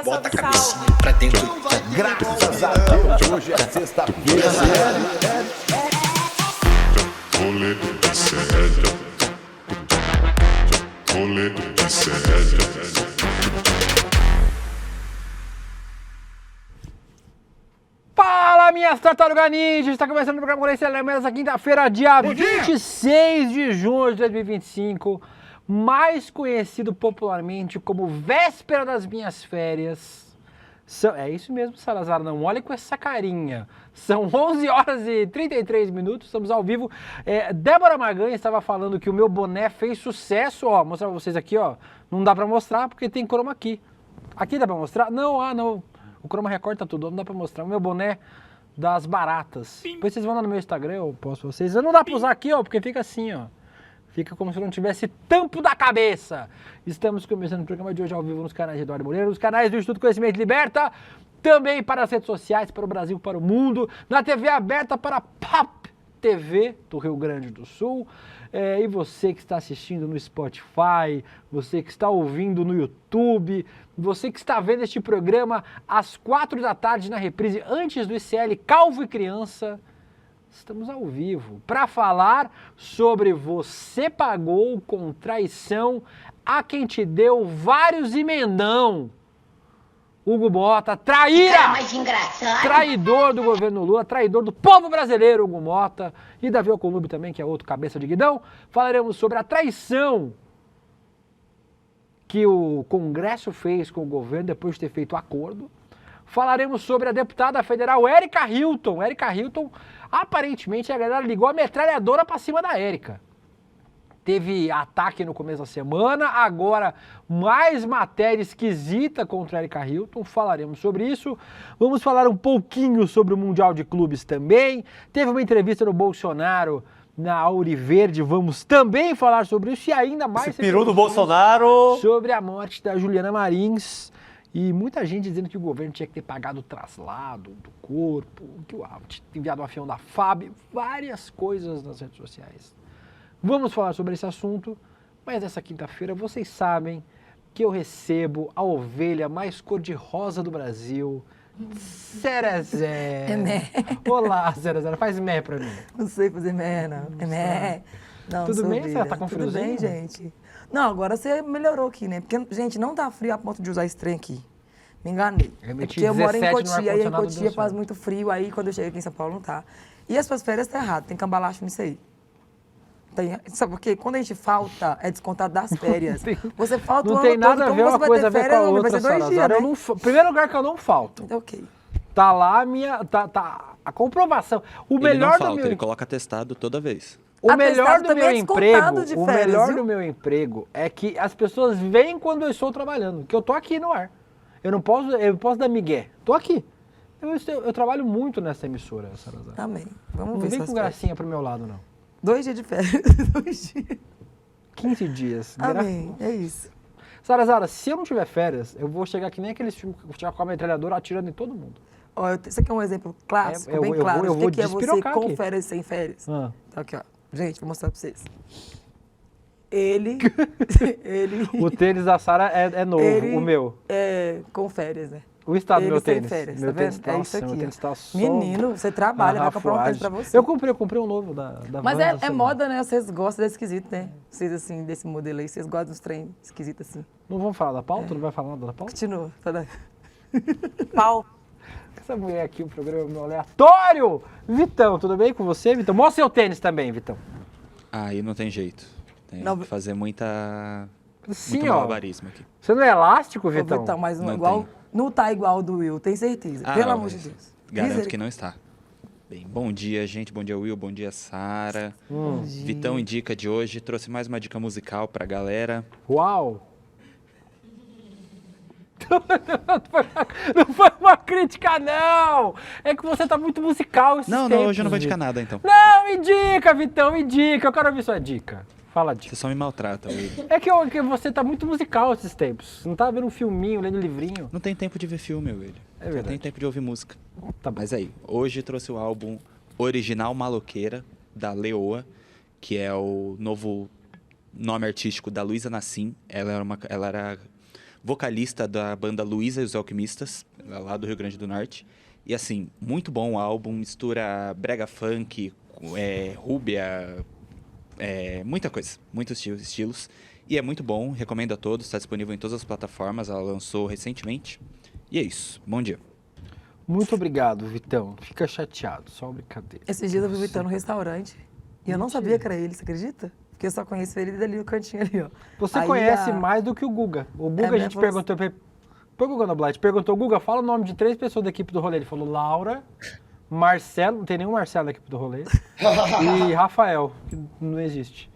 Bota a cabecinha pra dentro. Graças a Deus, hoje é sexta-feira. Rolê de sério. Rolê de sério. Fala, minhas tartarugas ninjas! Está começando o programa Colência Lembrando essa quinta-feira, dia 26 de junho de 2025, mais conhecido popularmente como véspera das minhas férias. É isso mesmo, Salazar, não olhe com essa carinha. São 11 horas e 33 minutos, estamos ao vivo. Débora Maganha estava falando que o meu boné fez sucesso. Ó, mostrar pra vocês aqui, ó. Não dá pra mostrar porque tem chroma aqui. Aqui dá pra mostrar? Não, não. O chroma recorta tudo, não dá pra mostrar. O meu boné das baratas. Depois vocês vão lá no meu Instagram, eu posto pra vocês. Não dá pra usar aqui, ó, porque fica assim, ó. Fica como se não tivesse tampo da cabeça. Estamos começando o programa de hoje ao vivo nos canais de Eduardo Moreira, nos canais do Instituto Conhecimento Liberta, também para as redes sociais, para o Brasil, para o mundo, na TV aberta para a PAP TV do Rio Grande do Sul. E você que está assistindo no Spotify, você que está ouvindo no YouTube, você que está vendo este programa às 4 da tarde na reprise, antes do ICL Calvo e Criança, estamos ao vivo para falar sobre você pagou com traição a quem te deu vários emendão. Hugo Mota, traíra! Mais engraçado. Traidor do governo Lula, traidor do povo brasileiro, Hugo Mota. E Davi Alcolumbre também, que é outro cabeça de guidão. Falaremos sobre a traição que o Congresso fez com o governo depois de ter feito acordo. Falaremos sobre a deputada federal Érica Hilton. Érica Hilton, aparentemente, a galera ligou a metralhadora pra cima da Érica. Teve ataque no começo da semana, agora mais matéria esquisita contra a Érica Hilton, falaremos sobre isso. Vamos falar um pouquinho sobre o Mundial de Clubes também. Teve uma entrevista do Bolsonaro na Auriverde, vamos também falar sobre isso e ainda mais... Esse peru do Bolsonaro! Sobre a morte da Juliana Marins. E muita gente dizendo que o governo tinha que ter pagado o traslado do corpo, que tinha enviado o avião da FAB, várias coisas nas redes sociais. Vamos falar sobre esse assunto, mas nessa quinta-feira vocês sabem que eu recebo a ovelha mais cor-de-rosa do Brasil, Cerezer. É mé. Olá, Cerezer, faz mé pra mim. Não sei fazer mé, não. É mé. Não, Tudo sou bem? ovelha. Você tá com Tudo friozinho? bem, gente? Não, agora você melhorou aqui, né? Porque, gente, não tá frio a ponto de usar esse trem aqui. Me enganei. Eu É meti porque eu moro em 17 no Cotia, e em ar-condicionado Cotia deu faz certo. muito frio, aí quando eu chego aqui em São Paulo não tá. E as suas férias tá errado, tem cambalacho nisso aí. Sabe por quê? Quando a gente falta, é descontado das férias. Você falta o Não ano tem nada todo, a ver como uma você vai coisa ter a ver com férias, a homem? outra, Vai ser 2 dias, Salazar. né? Primeiro lugar que eu não falto. Ok. Tá lá a minha. Tá a comprovação. O Ele melhor não do falta, meu. ele coloca atestado toda vez. O Atestado melhor do também meu é descontado emprego, de o férias, melhor viu? do meu emprego é que as pessoas veem quando eu estou trabalhando, que eu tô aqui no ar. Eu posso dar migué. Tô aqui. Eu trabalho muito nessa emissora, Salazar. Amém. Vamos Não ver vem suas com férias. gracinha pro meu lado, não. 2 dias de férias. 2 dias. 15 dias. Amém. É isso. Salazar, se eu não tiver férias, eu vou chegar que nem aqueles filmes que eu com a metralhadora atirando em todo mundo. Ó, isso aqui é um exemplo clássico, eu bem vou- claro, eu de vou que é você despirocar com aqui. férias e sem férias. Ah. Então aqui, ó. Gente, vou mostrar pra vocês. Ele... O tênis da Sara é novo, ele o meu. É com férias, né? O estado do Ele meu sem tênis. férias, Meu tá tênis vendo? tá, É isso nossa, aqui, meu ó. tênis tá só... Menino, você trabalha, vai comprar um tênis pra você. Eu comprei um novo da Mas Vans é essa semana. moda, né? Vocês gostam desse esquisito, né? Vocês, assim, desse modelo aí, vocês gostam dos trem esquisitos, assim. Não vamos falar da pauta? Não vai falar nada da pauta? Continua. Fala. Pau. Essa mulher aqui, o programa é meu aleatório! Vitão, tudo bem com você, Vitão? Mostra seu tênis também, Vitão. Aí não tem jeito. Tem Não, que fazer muito Sim, ó. malabarismo aqui. Você não é elástico, Ô, Vitão? Vitão, mas não, Não igual, tem. não tá igual ao do Will, tem certeza. Ah, Pelo não, amor de mas Deus. Garanto que não está. Bem, bom dia, gente. Bom dia, Will. Bom dia, Sara. Vitão Indica de hoje. Trouxe mais uma dica musical pra galera. Uau! Não foi uma crítica, não! É que você tá muito musical esses Não, tempos, hoje eu não vou indicar Vitão. nada, então. Não, indica, Vitão, indica. Eu quero ouvir sua dica. Fala a dica. Você só me maltrata, Will. É que você tá muito musical esses tempos. Não tá vendo um filminho, lendo um livrinho. Não tem tempo de ver filme, Will. É Só verdade. tem tempo de ouvir música. Tá bom. Mas aí, hoje trouxe o álbum Original Maloqueira, da Leoa, que é o novo nome artístico da Luísa Nassim. Ela era vocalista da banda Luísa e os Alquimistas, lá do Rio Grande do Norte. E assim, muito bom o álbum, mistura brega funk, rúbia, muita coisa, muitos estilos. E é muito bom, recomendo a todos, está disponível em todas as plataformas, ela lançou recentemente. E é isso, bom dia. Muito obrigado, Vitão. Fica chateado, só uma brincadeira. Esses dias eu vi o Vitão no restaurante e eu não sabia que era ele, você acredita? Porque eu só conheço ele dali no cantinho ali, ó. Você Aí conhece mais do que o Guga. O Guga a gente perguntou pra ele. Foi o Guga Noblat, perguntou, Guga, fala o nome de 3 pessoas da equipe do rolê. Ele falou Laura, Marcelo, não tem nenhum Marcelo na equipe do rolê, e Rafael, que não existe.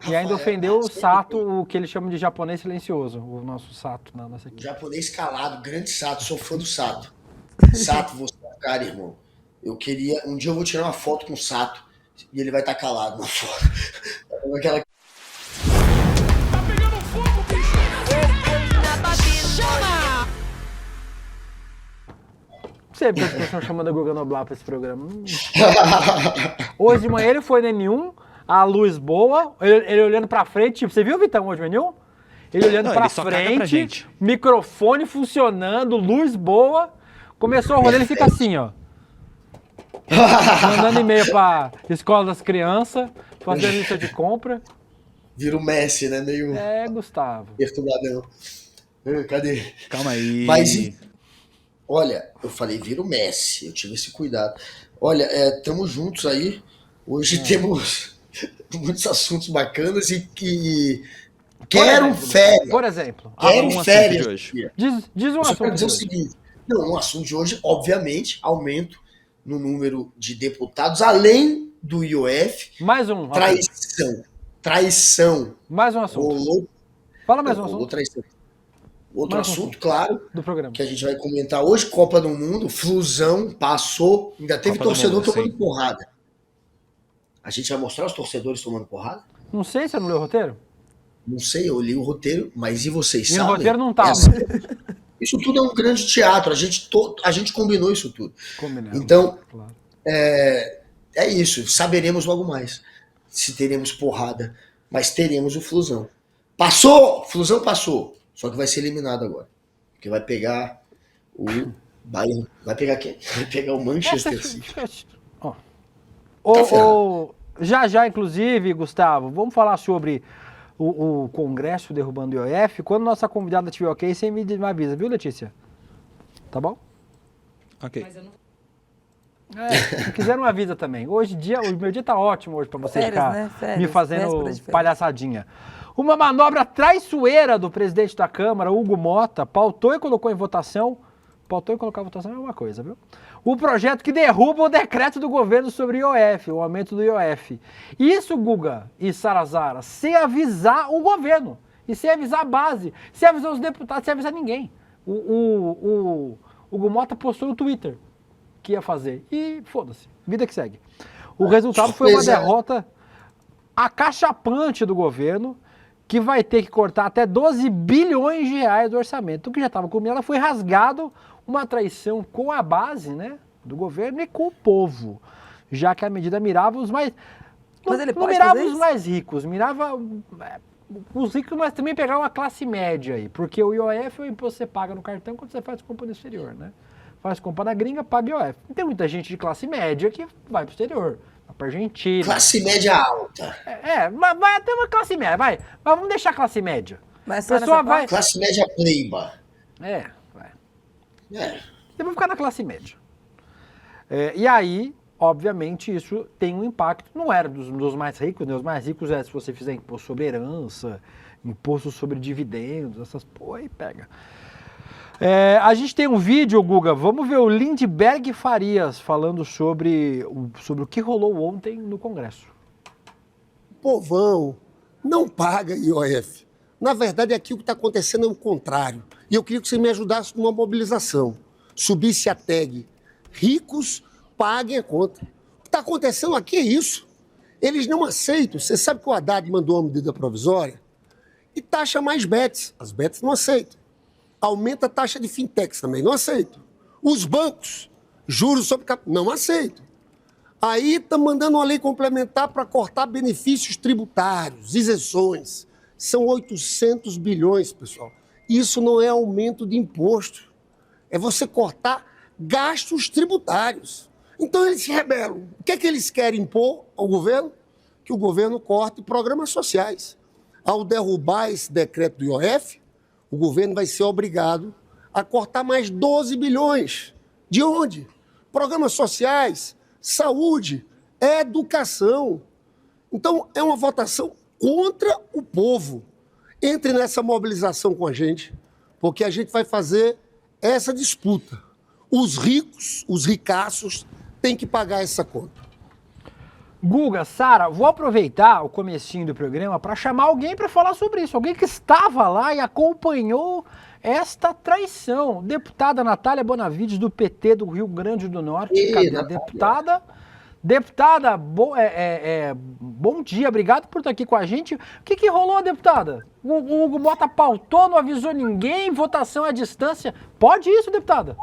E ainda ofendeu o Sato, o que ele chama de japonês silencioso, o nosso Sato na nossa equipe. Japonês calado, grande Sato, sou fã do Sato. Sato, você é cara, irmão. Um dia eu vou tirar uma foto com o Sato e ele vai estar calado na foto. Aquela... Você vê que vocês estão chamando a Guga Noblat pra esse programa. Hoje de manhã ele foi no N1, a luz boa, ele olhando pra frente, tipo, você viu, Vitão, hoje no N1? Ele olhando pra frente, microfone funcionando, luz boa, começou o rolê, ele fica assim, ó. Mandando e-mail pra escola das crianças, fazendo lista de compra. Vira o Messi, né? Meio... Gustavo. Perturbadão. Cadê? Calma aí. Mas, olha, eu falei, vira o Messi, eu tive esse cuidado. Olha, estamos juntos aí, hoje temos muitos assuntos bacanas e quero férias. Por exemplo. Quero férias. De hoje. Diz um Eu só assunto quero dizer de o hoje. seguinte, não, o assunto de hoje, obviamente, aumento no número de deputados, além do IOF. Mais um. Traição. Mais um assunto. Rolou, Fala mais um rolou assunto traição. Outro Mais um assunto, assunto. claro, do programa. que a gente vai comentar hoje, Copa do Mundo, Flusão, passou, ainda teve Copa do torcedor Mundo, tomando sim. porrada. A gente vai mostrar os torcedores tomando porrada? Não sei, você não leu o roteiro? Não sei, eu li o roteiro, mas e vocês E no sabem? roteiro não tava. Isso tudo é um grande teatro, a gente combinou isso tudo. Combinado. Então, Claro. é isso, saberemos logo mais se teremos porrada, mas teremos o Flusão. Passou! Flusão passou, só que vai ser eliminado agora, porque vai pegar o Bayern, vai pegar quem? Vai pegar o Manchester City. Já, inclusive, Gustavo, vamos falar sobre o Congresso derrubando o IOF. Quando nossa convidada tiver ok, você me avisa, viu, Letícia? Tá bom? Ok. Se quiser, não avisa também. O meu dia tá ótimo hoje pra você Férias, ficar né? Férias, me fazendo véspera de férias. palhaçadinha. Uma manobra traiçoeira do presidente da Câmara, Hugo Mota, pautou e colocou em votação. Pautou e colocar em votação é uma coisa, viu? O projeto que derruba o decreto do governo sobre o IOF, o aumento do IOF. Isso, Guga e Sarazara, sem avisar o governo, e sem avisar a base, sem avisar os deputados, sem avisar ninguém. O Hugo Mota postou no Twitter que ia fazer. E foda-se, vida que segue. O resultado foi uma derrota acachapante do governo, que vai ter que cortar até 12 bilhões de reais do orçamento. O que já estava combinado foi rasgado, uma traição com a base, né, do governo e com o povo, já que a medida mirava os mais... Mas ele não pode mirava fazer os isso? mais ricos, mirava os ricos, mas também pegava uma classe média aí, porque o IOF é o imposto que você paga no cartão quando você faz compra no exterior, né? Faz compra na gringa, paga IOF. Tem muita gente de classe média que vai pro exterior, vai pra Argentina. Classe média alta. Mas vai até uma classe média, vai. Mas vamos deixar a classe média. Mas só A pessoa nessa vai... parte? Classe média pleiba. vai. É. Eu vou ficar na classe média. E aí, obviamente, isso tem um impacto. Não era dos mais ricos, né? Os mais ricos é se você fizer imposto sobre herança, imposto sobre dividendos, essas porra aí pega. A gente tem um vídeo, Guga, vamos ver o Lindbergh Farias falando sobre o que rolou ontem no Congresso. O povão não paga IOF. Na verdade, aqui o que está acontecendo é o contrário. E eu queria que você me ajudasse numa mobilização. Subisse a tag. Ricos paguem a conta. O que está acontecendo aqui é isso. Eles não aceitam. Você sabe que o Haddad mandou uma medida provisória e taxa mais bets. As bets não aceitam. Aumenta a taxa de fintechs também, não aceitam. Os bancos, juros sobre capital, não aceitam. Aí está mandando uma lei complementar para cortar benefícios tributários, isenções. São 800 bilhões, pessoal. Isso não é aumento de imposto. É você cortar gastos tributários. Então eles se rebelam. O que é que eles querem impor ao governo? Que o governo corte programas sociais. Ao derrubar esse decreto do IOF, o governo vai ser obrigado a cortar mais 12 bilhões. De onde? Programas sociais, saúde, educação. Então, é uma votação contra o povo. Entre nessa mobilização com a gente, porque a gente vai fazer essa disputa. Os ricos, os ricaços, têm que pagar essa conta. Guga, Sara, vou aproveitar o comecinho do programa para chamar alguém para falar sobre isso. Alguém que estava lá e acompanhou esta traição. Deputada Natália Bonavides, do PT do Rio Grande do Norte. Cadê a deputada? Deputada, bom dia, obrigado por estar aqui com a gente. O que rolou, deputada? O Hugo Mota pautou, não avisou ninguém, votação à distância. Pode isso, deputada?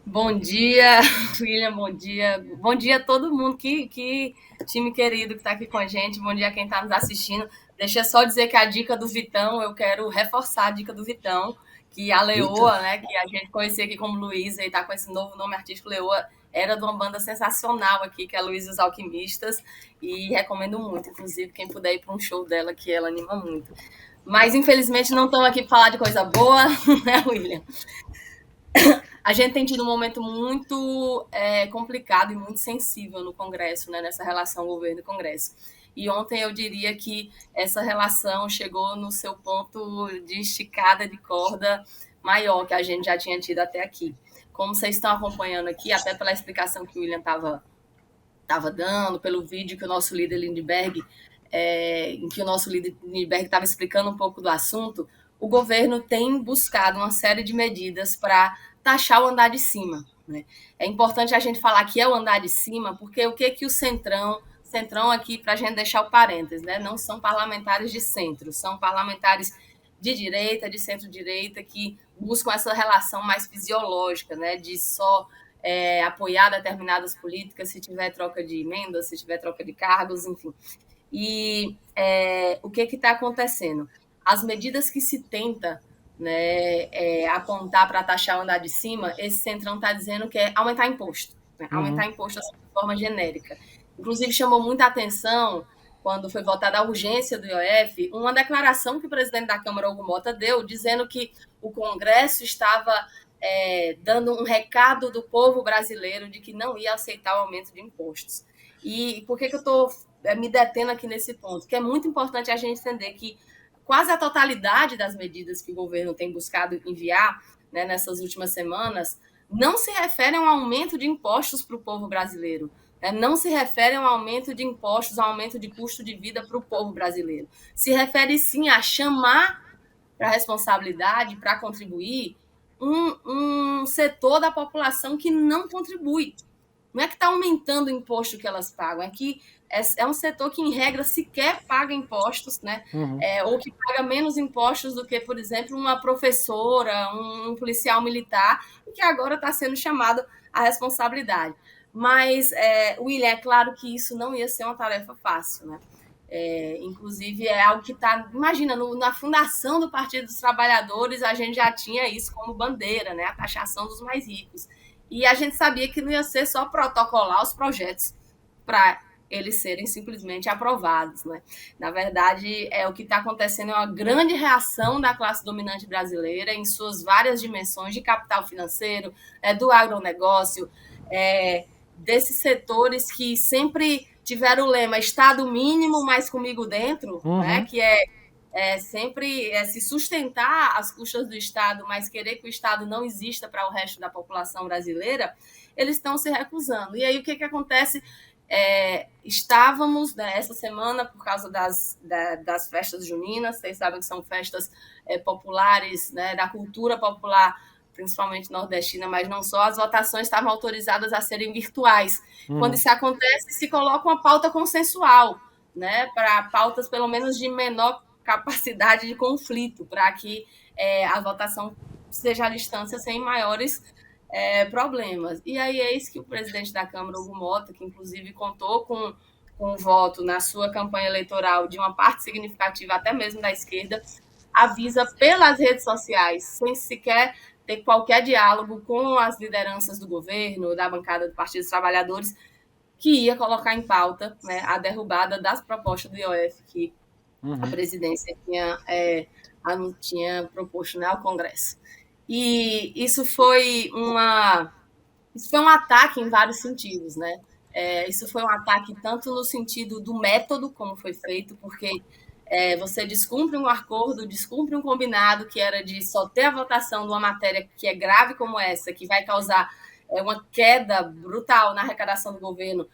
Bom dia, William, bom dia. Bom dia a todo mundo, que time querido que está aqui com a gente. Bom dia a quem está nos assistindo. Deixa eu só dizer que a dica do Vitão, eu quero reforçar a dica do Vitão, que a Leoa, né, que a gente conhecia aqui como Luísa e está com esse novo nome artístico, Leoa, era de uma banda sensacional aqui, que é a Luísa e os Alquimistas, e recomendo muito, inclusive, quem puder ir para um show dela, que ela anima muito. Mas, infelizmente, não estamos aqui para falar de coisa boa, né, William? A gente tem tido um momento muito complicado e muito sensível no Congresso, né, nessa relação governo e Congresso. E ontem eu diria que essa relação chegou no seu ponto de esticada de corda maior que a gente já tinha tido até aqui. Como vocês estão acompanhando aqui, até pela explicação que o William estava dando, pelo vídeo que o nosso líder Lindbergh, em que o nosso líder Lindbergh estava explicando um pouco do assunto, o governo tem buscado uma série de medidas para taxar o andar de cima, né? É importante a gente falar que é o andar de cima, porque o que o Centrão aqui, para a gente deixar o parênteses, né? Não são parlamentares de centro, são parlamentares de direita, de centro-direita, que buscam essa relação mais fisiológica, né? De só apoiar determinadas políticas se tiver troca de emendas, se tiver troca de cargos, enfim. E o que está acontecendo? As medidas que se tenta, né, apontar para taxar o andar de cima, esse Centrão está dizendo que é aumentar imposto, né? Aumentar imposto assim, de forma genérica. Inclusive, chamou muita atenção, quando foi votada a urgência do IOF, uma declaração que o presidente da Câmara, Hugo Mota, deu, dizendo que o Congresso estava dando um recado do povo brasileiro de que não ia aceitar o aumento de impostos. E por que eu estou me detendo aqui nesse ponto? Porque é muito importante a gente entender que quase a totalidade das medidas que o governo tem buscado enviar, né, nessas últimas semanas não se referem a um aumento de impostos para o povo brasileiro, né? Não se referem a um aumento de impostos, a um aumento de custo de vida para o povo brasileiro. Se refere, sim, a chamar para a responsabilidade, para contribuir, um setor da população que não contribui. Não é que está aumentando o imposto que elas pagam, é que é um setor que, em regra, sequer paga impostos, né? Ou que paga menos impostos do que, por exemplo, uma professora, um policial militar, e que agora está sendo chamado à responsabilidade. Mas, William, é claro que isso não ia ser uma tarefa fácil, né? Inclusive, é algo que está... Imagina, na fundação do Partido dos Trabalhadores, a gente já tinha isso como bandeira, né? A taxação dos mais ricos. E a gente sabia que não ia ser só protocolar os projetos para eles serem simplesmente aprovados, né? Na verdade, o que está acontecendo é uma grande reação da classe dominante brasileira em suas várias dimensões de capital financeiro, do agronegócio, desses setores que sempre tiveram o lema Estado mínimo, mas comigo dentro, né? Que sempre se sustentar às custas do Estado, mas querer que o Estado não exista para o resto da população brasileira, eles estão se recusando. E aí o que acontece? Estávamos, né, essa semana, por causa das festas juninas, vocês sabem que são festas populares, né, da cultura popular, principalmente nordestina, mas não só, as votações estavam autorizadas a serem virtuais. Quando isso acontece, se coloca uma pauta consensual, né, para pautas pelo menos de menor capacidade de conflito, para que a votação seja à distância sem maiores problemas. E aí eis que o presidente da Câmara, Hugo Mota, que inclusive contou com o voto na sua campanha eleitoral de uma parte significativa, até mesmo da esquerda, avisa pelas redes sociais, sem sequer ter qualquer diálogo com as lideranças do governo, da bancada do Partido dos Trabalhadores, que ia colocar em pauta, né, a derrubada das propostas do IOF que a presidência tinha proposto, né, ao Congresso. E isso foi um ataque em vários sentidos, né? Isso foi um ataque tanto no sentido do método, como foi feito, porque você descumpre um acordo, descumpre um combinado que era de só ter a votação de uma matéria que é grave como essa, que vai causar uma queda brutal na arrecadação do governo.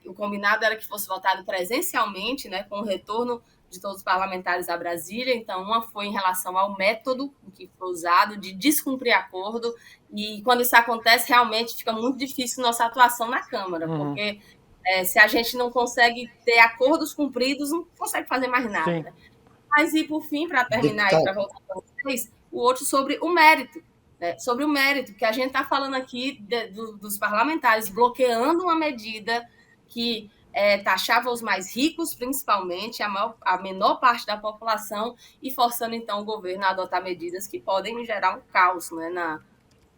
O combinado era que fosse votado presencialmente, né, com o retorno de todos os parlamentares a Brasília. Então, uma foi em relação ao método que foi usado de descumprir acordo, e quando isso acontece, realmente fica muito difícil nossa atuação na Câmara, porque se a gente não consegue ter acordos cumpridos, não consegue fazer mais nada. Né? Mas, e por fim, para terminar e para voltar para vocês, o outro sobre o mérito. Sobre o mérito, que a gente está falando aqui dos parlamentares bloqueando uma medida que taxava os mais ricos, principalmente, a menor parte da população, e forçando, então, o governo a adotar medidas que podem gerar um caos, né,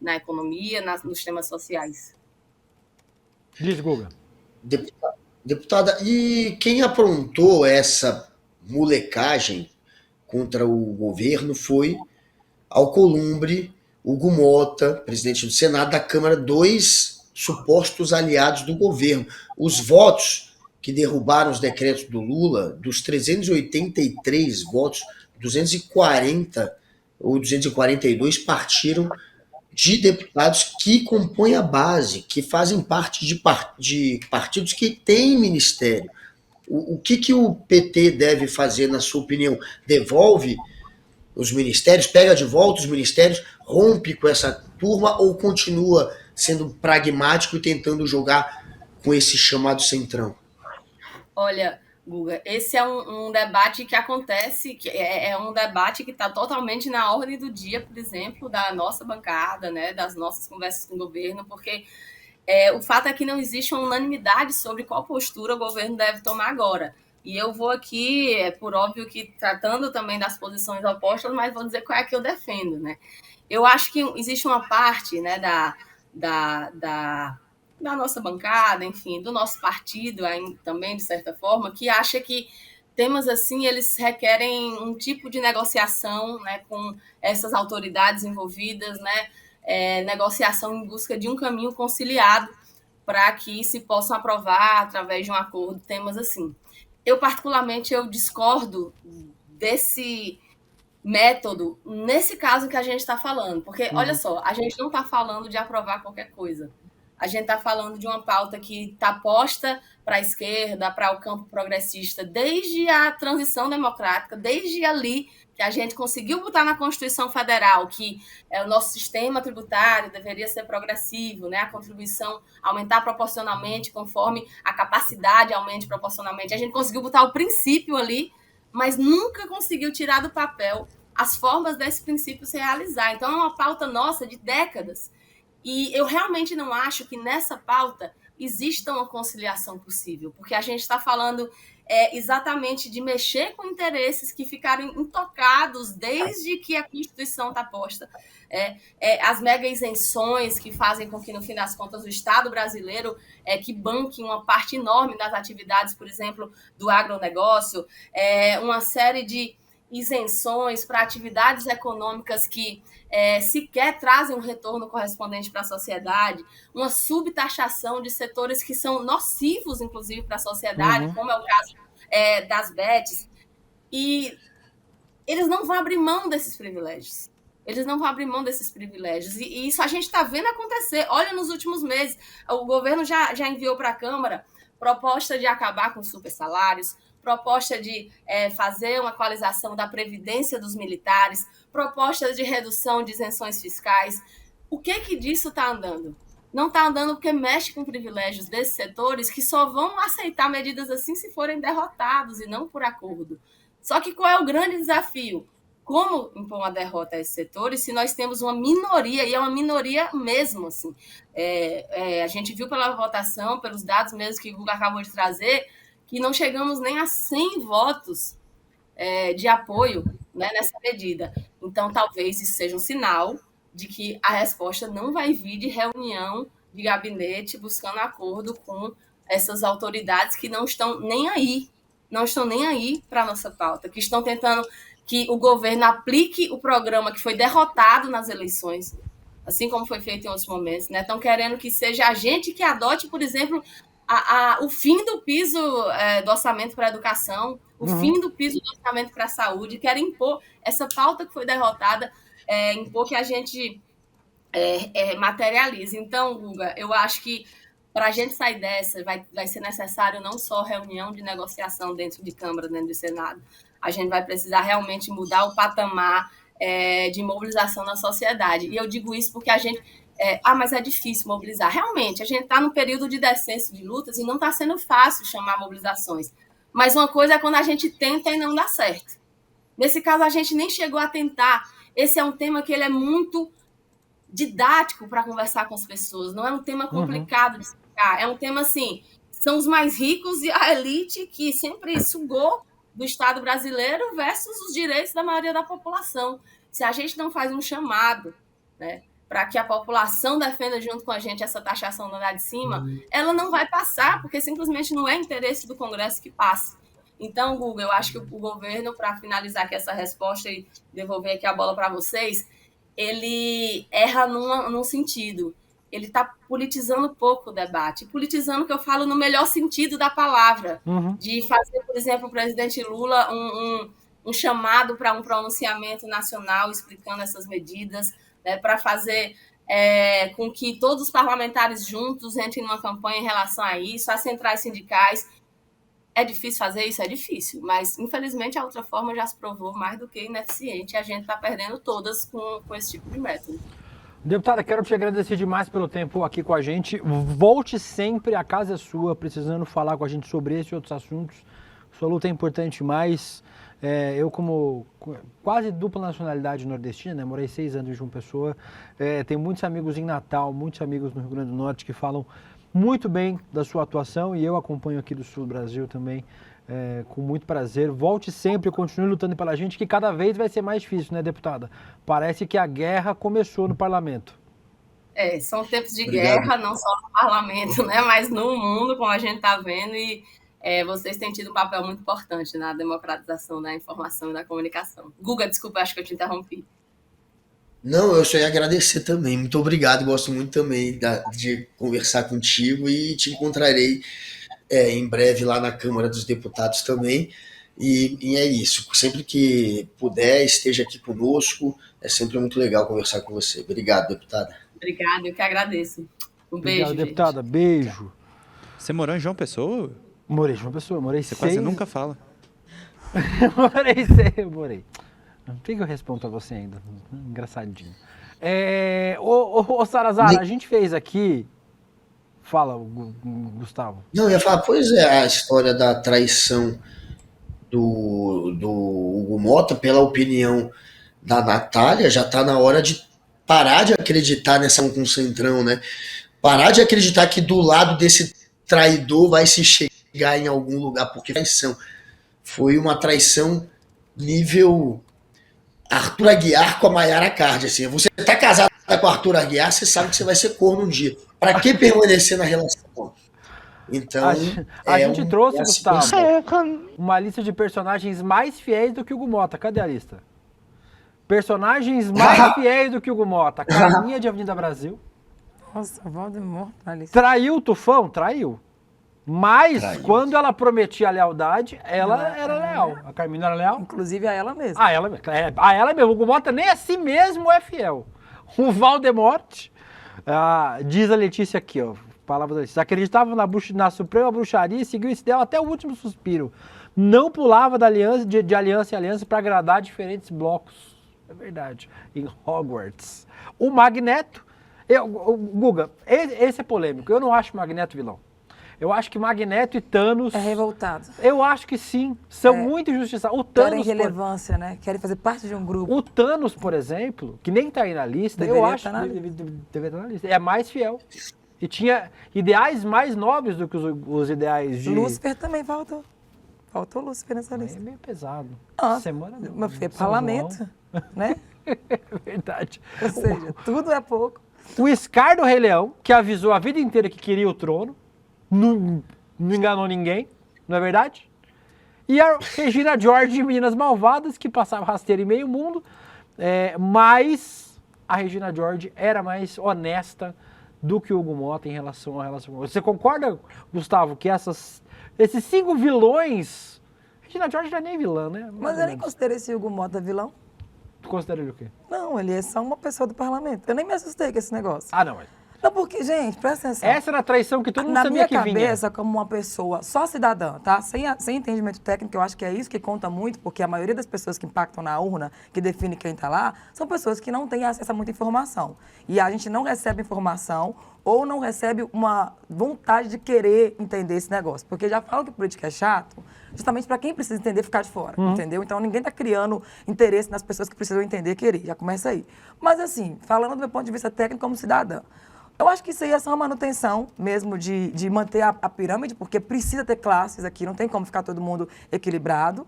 na economia, nos temas sociais. Diz, Guga. Deputada, e quem aprontou essa molecagem contra o governo foi Alcolumbre, Hugo Mota, presidente do Senado, da Câmara, 2 supostos aliados do governo. Os votos que derrubaram os decretos do Lula, dos 383 votos, 240 ou 242 partiram de deputados que compõem a base, que fazem parte de partidos que têm ministério. O que o PT deve fazer, na sua opinião? Devolve os ministérios, pega de volta os ministérios, rompe com essa turma, ou continua sendo pragmático e tentando jogar com esse chamado centrão? Olha, Guga, esse é um debate que acontece, que é um debate que está totalmente na ordem do dia, por exemplo, da nossa bancada, né, das nossas conversas com o governo, porque o fato é que não existe uma unanimidade sobre qual postura o governo deve tomar agora. E eu vou aqui, por óbvio que tratando também das posições opostas, mas vou dizer qual é que eu defendo, né? Eu acho que existe uma parte, né, da nossa bancada, enfim, do nosso partido também, de certa forma, que acha que temas assim, eles requerem um tipo de negociação, né, com essas autoridades envolvidas, né, negociação em busca de um caminho conciliado para que se possam aprovar, através de um acordo, temas assim. Eu, particularmente, discordo desse método nesse caso que a gente está falando, porque, olha só, a gente não está falando de aprovar qualquer coisa. A gente está falando de uma pauta que está posta para a esquerda, para o campo progressista, desde a transição democrática, desde ali que a gente conseguiu botar na Constituição Federal que o nosso sistema tributário deveria ser progressivo, né? A contribuição aumentar proporcionalmente conforme a capacidade aumente proporcionalmente. A gente conseguiu botar o princípio ali, mas nunca conseguiu tirar do papel as formas desse princípio se realizar. Então, é uma pauta nossa de décadas. E eu realmente não acho que nessa pauta exista uma conciliação possível, porque a gente está falando exatamente de mexer com interesses que ficaram intocados desde que a Constituição está posta. As mega isenções que fazem com que, no fim das contas, o Estado brasileiro que banque uma parte enorme das atividades, por exemplo, do agronegócio, uma série de isenções para atividades econômicas que sequer trazem um retorno correspondente para a sociedade, uma subtaxação de setores que são nocivos, inclusive, para a sociedade, como é o caso das bets, e eles não vão abrir mão desses privilégios. Eles não vão abrir mão desses privilégios. E isso a gente está vendo acontecer. Olha, nos últimos meses, o governo já enviou para a Câmara proposta de acabar com os supersalários, proposta de fazer uma equalização da previdência dos militares, propostas de redução de isenções fiscais. O que disso está andando? Não está andando porque mexe com privilégios desses setores que só vão aceitar medidas assim se forem derrotados e não por acordo. Só que qual é o grande desafio? Como impor uma derrota a esses setores se nós temos uma minoria, e é uma minoria mesmo, assim. A gente viu pela votação, pelos dados mesmo que o Guga acabou de trazer, que não chegamos nem a 100 votos de apoio, né, nessa medida. Então, talvez isso seja um sinal de que a resposta não vai vir de reunião de gabinete buscando acordo com essas autoridades que não estão nem aí para a nossa pauta, que estão tentando que o governo aplique o programa que foi derrotado nas eleições, assim como foi feito em outros momentos, né? Estão querendo que seja a gente que adote, por exemplo, o fim do piso do orçamento para a educação, o fim do piso do orçamento para a saúde, querem impor essa pauta que foi derrotada, impor que a gente materialize. Então, Guga, eu acho que para a gente sair dessa, vai ser necessário não só reunião de negociação dentro de Câmara, dentro do Senado, a gente vai precisar realmente mudar o patamar de mobilização na sociedade. E eu digo isso porque a gente... mas é difícil mobilizar. Realmente, a gente está num período de descenso de lutas e não está sendo fácil chamar mobilizações. Mas uma coisa é quando a gente tenta e não dá certo. Nesse caso, a gente nem chegou a tentar. Esse é um tema que ele é muito didático para conversar com as pessoas. Não é um tema complicado de explicar. É um tema assim, são os mais ricos e a elite que sempre sugou do Estado brasileiro versus os direitos da maioria da população. Se a gente não faz um chamado, né, para que a população defenda junto com a gente essa taxação do andar de cima, ela não vai passar, porque simplesmente não é interesse do Congresso que passe. Então, Guga, eu acho que o governo, para finalizar aqui essa resposta e devolver aqui a bola para vocês, ele erra num sentido. Ele está politizando pouco o debate. Politizando, que eu falo no melhor sentido da palavra. De fazer, por exemplo, o presidente Lula um chamado para um pronunciamento nacional explicando essas medidas, para fazer com que todos os parlamentares juntos entrem numa campanha em relação a isso, as centrais sindicais. É difícil fazer isso? É difícil, mas infelizmente a outra forma já se provou mais do que ineficiente. A gente está perdendo todas com esse tipo de método. Deputada, quero te agradecer demais pelo tempo aqui com a gente. Volte sempre, a casa é sua, precisando falar com a gente sobre esse e outros assuntos. Sua luta é importante demais. Eu, como quase dupla nacionalidade nordestina, né? Morei 6 anos em João Pessoa, tenho muitos amigos em Natal, muitos amigos no Rio Grande do Norte que falam muito bem da sua atuação, e eu acompanho aqui do sul do Brasil também com muito prazer. Volte sempre, continue lutando pela gente, que cada vez vai ser mais difícil, né, deputada? Parece que a guerra começou no parlamento. São tempos de guerra, não só no parlamento, né, mas no mundo, como a gente está vendo, e vocês têm tido um papel muito importante na democratização da informação e da comunicação. Guga, desculpa, acho que eu te interrompi. Não, eu só ia agradecer também. Muito obrigado, gosto muito também de conversar contigo e te encontrarei em breve lá na Câmara dos Deputados também. E é isso. Sempre que puder, esteja aqui conosco. É sempre muito legal conversar com você. Obrigado, deputada. Obrigada, eu que agradeço. Um beijo, Obrigado, deputada. Beijo. Você morou em João Pessoa? Morei em João Pessoa, morei Você 6... quase nunca fala. morei. Por que eu respondo pra você ainda? Engraçadinho. Ô Salazar, a gente fez aqui... Fala, Gustavo. Não, eu ia falar, pois é, a história da traição do Hugo Mota, pela opinião da Natália, já tá na hora de parar de acreditar nessa com o Centrão, né? Parar de acreditar que do lado desse traidor vai se chegar em algum lugar, porque traição foi uma traição nível Arthur Aguiar com a Mayara Card, assim. Você tá casado com o Arthur Aguiar, você sabe que você vai ser corno um dia. Pra que permanecer na relação? Então, a gente trouxe, Gustavo, uma lista de personagens mais fiéis do que o Hugo Mota. Cadê a lista? Personagens mais fiéis do que o Hugo Mota. Carminha de Avenida Brasil. Nossa, Valdemort na lista. Traiu o Tufão? Traiu. Mas, quando ela prometia a lealdade, ela era leal. A Carminha era leal? Inclusive a ela mesma. A ela mesma. O Hugo Mota nem a si mesmo é fiel. O Valdemort, diz a Letícia aqui, ó. Palavras da Letícia. Acreditava na suprema bruxaria e seguiu esse ideal até o último suspiro. Não pulava de aliança em aliança para agradar diferentes blocos. É verdade. Em Hogwarts. O Magneto. Guga, esse é polêmico. Eu não acho o Magneto vilão. Eu acho que Magneto e Thanos... É revoltado. Eu acho que sim. São muito injustiçados. O Thanos... Querem relevância, né? Querem fazer parte de um grupo. O Thanos, por exemplo, que nem tá aí na lista, Deveria eu acho que deveria estar na lista. É mais fiel. E tinha ideais mais nobres do que os ideais de... Lúcifer também faltou. Faltou Lúcifer nessa Aí é lista. meio pesado. Ah, Semana do Meu filho, é São parlamento, né? João. Verdade. Ou seja, tudo é pouco. O Scar do Rei Leão, que avisou a vida inteira que queria o trono, não enganou ninguém, não é verdade? E a Regina George de Meninas Malvadas, que passava rasteira em meio mundo, mas a Regina George era mais honesta do que o Hugo Motta em relação com... Você concorda, Gustavo, que esses 5 vilões... Regina George não é nem vilã, né? Mas eu nem considero esse Hugo Motta vilão. Tu considera ele o quê? Não, ele é só uma pessoa do parlamento. Eu nem me assustei com esse negócio. Ah, não, mas... Não, porque, gente, presta atenção. Essa era a traição que todo mundo Na sabia minha que vinha. cabeça, como uma pessoa só cidadã, tá? Sem entendimento técnico, eu acho que é isso que conta muito, porque a maioria das pessoas que impactam na urna, que define quem tá lá, são pessoas que não têm acesso a muita informação. E a gente não recebe informação ou não recebe uma vontade de querer entender esse negócio. Porque já falo que política é chato, justamente para quem precisa entender ficar de fora, entendeu? Então ninguém tá criando interesse nas pessoas que precisam entender e querer. Já começa aí. Mas assim, falando do meu ponto de vista técnico como cidadã, eu acho que isso aí é só uma manutenção mesmo de manter a pirâmide, porque precisa ter classes aqui, não tem como ficar todo mundo equilibrado.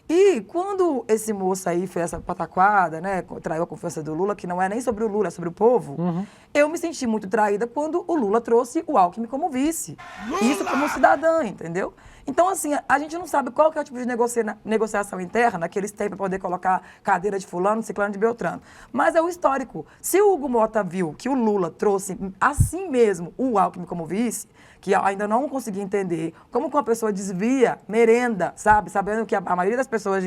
E quando esse moço aí fez essa pataquada, né, traiu a confiança do Lula, que não é nem sobre o Lula, é sobre o povo, eu me senti muito traída quando o Lula trouxe o Alckmin como vice. Isso como cidadã, entendeu? Então, assim, a gente não sabe qual que é o tipo de negociação interna que eles têm para poder colocar cadeira de fulano, ciclano, de Beltrano. Mas é o histórico. Se o Hugo Motta viu que o Lula trouxe assim mesmo o Alckmin como vice, que ainda não consegui entender como que uma pessoa desvia, merenda, sabe? Sabendo que a maioria das pessoas,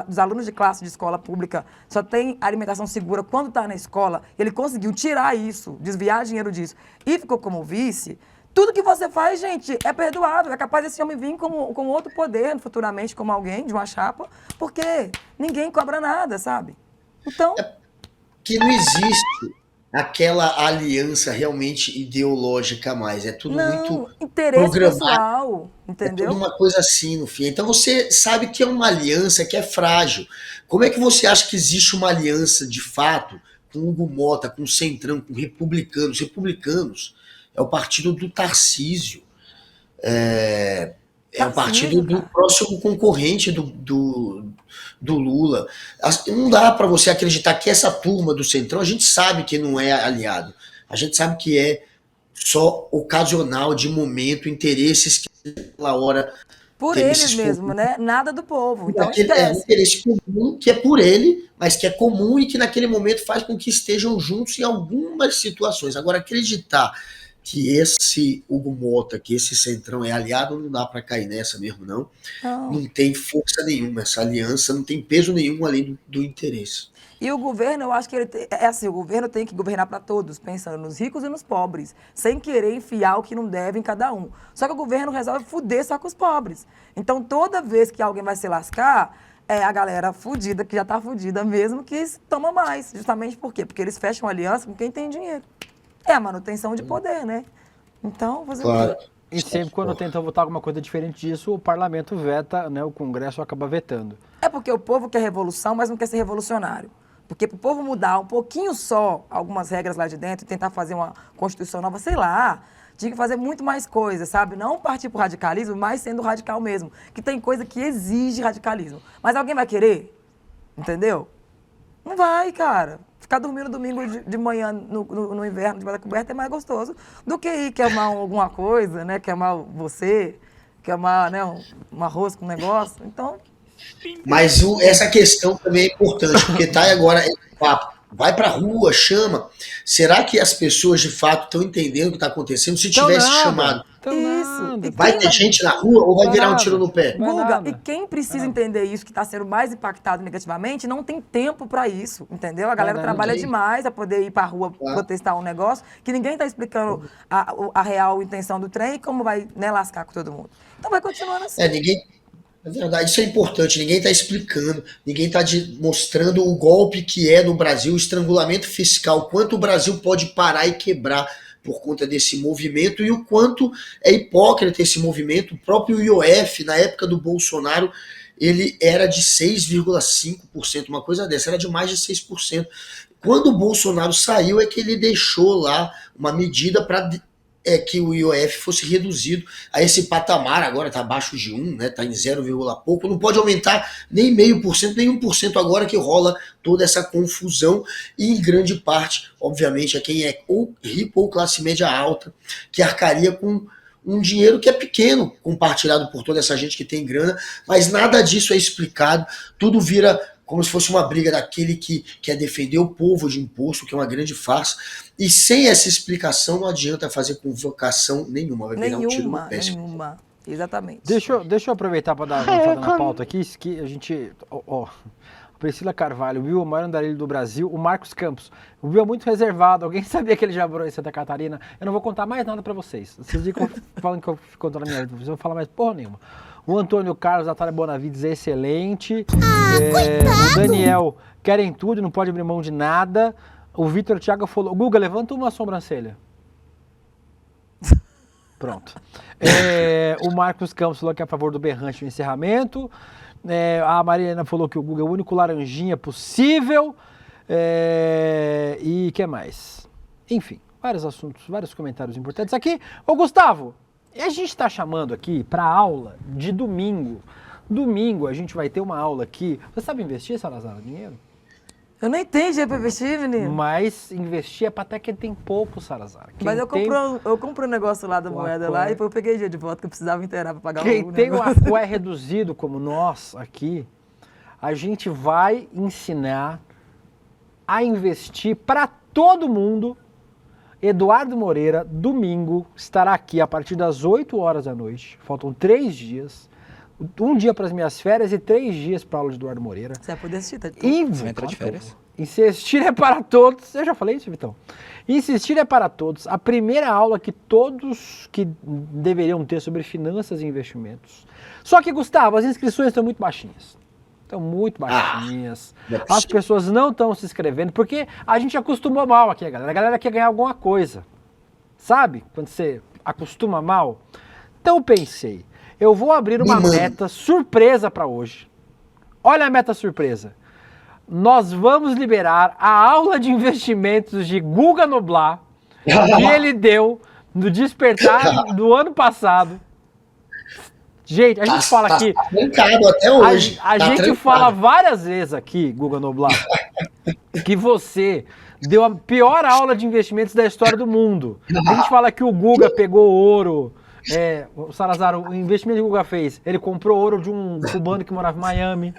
dos alunos de classe de escola pública, só tem alimentação segura quando está na escola. Ele conseguiu tirar isso, desviar dinheiro disso e ficou como vice. Tudo que você faz, gente, é perdoável. É capaz desse homem vir com outro poder futuramente, como alguém de uma chapa, porque ninguém cobra nada, sabe? Então... Que não existe aquela aliança realmente ideológica mais. É tudo muito interesse programado. pessoal, entendeu? É tudo uma coisa assim, no fim. Então você sabe que é uma aliança que é frágil. Como é que você acha que existe uma aliança, de fato, com o Hugo Motta, com o Centrão, com republicanos? Republicanos é o partido do Tarcísio. É o partido do próximo concorrente do Lula. Não dá para você acreditar que essa turma do Centrão, a gente sabe que não é aliado. A gente sabe que é só ocasional, de momento, interesses que pela hora... Por eles mesmo, né? Nada do povo. Então, é um interesse comum, que é por ele, mas que é comum e que naquele momento faz com que estejam juntos em algumas situações. Agora, acreditar que esse Hugo Motta, que esse Centrão é aliado, não dá para cair nessa mesmo, não. Não tem força nenhuma, essa aliança não tem peso nenhum além do interesse. E o governo, eu acho que ele o governo tem que governar para todos, pensando nos ricos e nos pobres, sem querer enfiar o que não deve em cada um. Só que o governo resolve fuder só com os pobres. Então, toda vez que alguém vai se lascar, é a galera fudida, que já tá fudida mesmo, que toma mais. Justamente por quê? Porque eles fecham aliança com quem tem dinheiro. É a manutenção de poder, né? Então, você... Claro. E sempre quando tentam votar alguma coisa diferente disso, o parlamento veta, né? O Congresso acaba vetando. É porque o povo quer revolução, mas não quer ser revolucionário. Porque para o povo mudar um pouquinho só algumas regras lá de dentro e tentar fazer uma Constituição nova, sei lá, tinha que fazer muito mais coisa, sabe? Não partir para o radicalismo, mas sendo radical mesmo. Que tem coisa que exige radicalismo. Mas alguém vai querer? Entendeu? Não vai, cara. Ficar dormindo domingo de manhã no inverno, debaixo da coberta, é mais gostoso do que ir queimar alguma coisa, né? Queimar você, queimar, né, um arroz com um negócio. Então... Mas essa questão também é importante, porque tá agora, vai pra rua, chama. Será que as pessoas de fato estão entendendo o que está acontecendo? Se tivesse chamado, isso. vai ter gente na rua ou vai virar um tiro no pé? Guga, e quem precisa entender isso, que está sendo mais impactado negativamente, não tem tempo para isso, entendeu? A galera trabalha demais para poder ir para a rua protestar um negócio, que ninguém está explicando a real intenção do trem e como vai, né, lascar com todo mundo. Então vai continuando assim. É verdade, isso é importante, ninguém está explicando, ninguém está mostrando o golpe que é no Brasil, o estrangulamento fiscal, quanto o Brasil pode parar e quebrar por conta desse movimento e o quanto é hipócrita esse movimento. O próprio IOF, na época do Bolsonaro, ele era de 6,5%, uma coisa dessa, era de mais de 6%. Quando o Bolsonaro saiu é que ele deixou lá uma medida para é que o IOF fosse reduzido a esse patamar, agora está abaixo de 1, né? Está em 0, pouco, não pode aumentar nem 0,5%, nem 1% agora que rola toda essa confusão, e em grande parte, obviamente, é quem é ou rico ou classe média alta, que arcaria com um dinheiro que é pequeno, compartilhado por toda essa gente que tem grana, mas nada disso é explicado, tudo vira como se fosse uma briga daquele que quer defender o povo de imposto, que é uma grande farsa, e sem essa explicação não adianta fazer convocação nenhuma, vai virar um tiro no pé. Nenhuma, exatamente. Deixa eu aproveitar para dar uma avançada na pauta aqui, que a gente... Priscila Carvalho, o Will é o maior andarilho do Brasil, o Marcos Campos. O Will é muito reservado, alguém sabia que ele já morou em Santa Catarina? Eu não vou contar mais nada pra vocês. Vocês ficam falando que eu fico contando a minha vida, eu não vou falar mais porra nenhuma. O Antônio Carlos, a Natália Bonavides é excelente. O Daniel, querem tudo, não pode abrir mão de nada. O Vitor Thiago falou, Guga, levanta uma sobrancelha. Pronto. O Marcos Campos falou que é a favor do berrante no encerramento. A Mariana falou que o Guga é o único laranjinha possível. E o que mais? Enfim, vários assuntos, vários comentários importantes aqui. Ô Gustavo, a gente está chamando aqui para aula de domingo. Domingo a gente vai ter uma aula aqui. Você sabe investir, Salazar, dinheiro? Eu não entendo dinheiro pra investir, menino. Mas investir é pra até quem tem pouco, Salazar. Mas eu comprei um negócio lá da moeda lá e depois eu peguei dinheiro de volta que eu precisava inteirar pra pagar o negócio. Quem tem um negócio. aqué reduzido como nós aqui, a gente vai ensinar a investir para todo mundo. Eduardo Moreira, domingo, estará aqui a partir das 8 horas da noite. Faltam 3 dias. Um dia para as minhas férias e 3 dias para a aula de Eduardo Moreira. Você vai poder assistir, tá? Você vai entrar de férias? Insistir é para todos. Eu já falei isso, Vitão. Insistir é para todos. A primeira aula que todos que deveriam ter sobre finanças e investimentos. Só que, Gustavo, as inscrições estão muito baixinhas. Estão muito baixinhas. As pessoas não estão se inscrevendo, porque a gente acostumou mal aqui, galera. A galera quer ganhar alguma coisa. Sabe? Quando você acostuma mal. Então eu pensei, eu vou abrir uma meta surpresa para hoje. Olha a meta surpresa. Nós vamos liberar a aula de investimentos de Guga Noblar que ele deu no Despertar do ano passado. Gente, a gente fala aqui... até hoje. A gente fala várias vezes aqui, Guga Noblar, que você deu a pior aula de investimentos da história do mundo. A gente fala que o Guga pegou ouro... o Salazar, o investimento que o Guga fez, ele comprou ouro de um cubano que morava em Miami,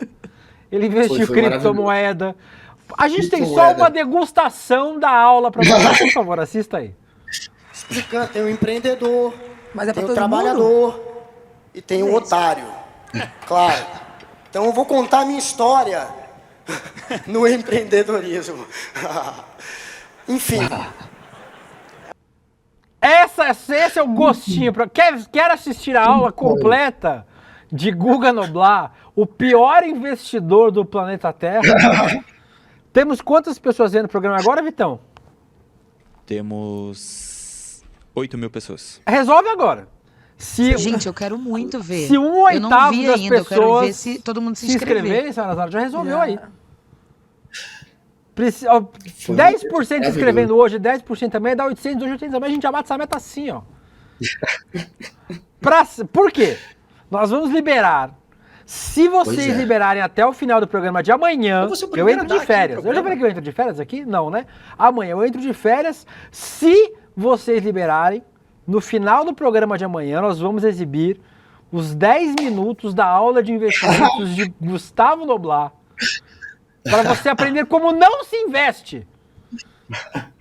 ele investiu em criptomoeda. A gente tem só uma degustação da aula para você, por favor, assista aí. Explicando, tem o empreendedor, mas tem o trabalhador e tem o otário, claro. Então eu vou contar a minha história no empreendedorismo. Enfim... Esse é o gostinho. Quer assistir a aula completa de Guga Noblar, o pior investidor do planeta Terra? Temos quantas pessoas vendo o programa agora, Vitão? Temos 8.000 pessoas. Resolve agora. Gente, eu quero muito ver. Se 1/8 das ainda, pessoas eu quero ver se todo mundo se inscrever. Salazar, já resolveu aí. 10% se inscrevendo hoje, 10% também, dá 800, 800 também, a gente já bate essa meta assim, ó. Por quê? Nós vamos liberar. Se vocês liberarem até o final do programa de amanhã, eu entro de férias. Eu já falei que eu entro de férias aqui? Não, né? Amanhã eu entro de férias. Se vocês liberarem, no final do programa de amanhã, nós vamos exibir os 10 minutos da aula de investimentos de Gustavo Noblar. Para você aprender como não se investe.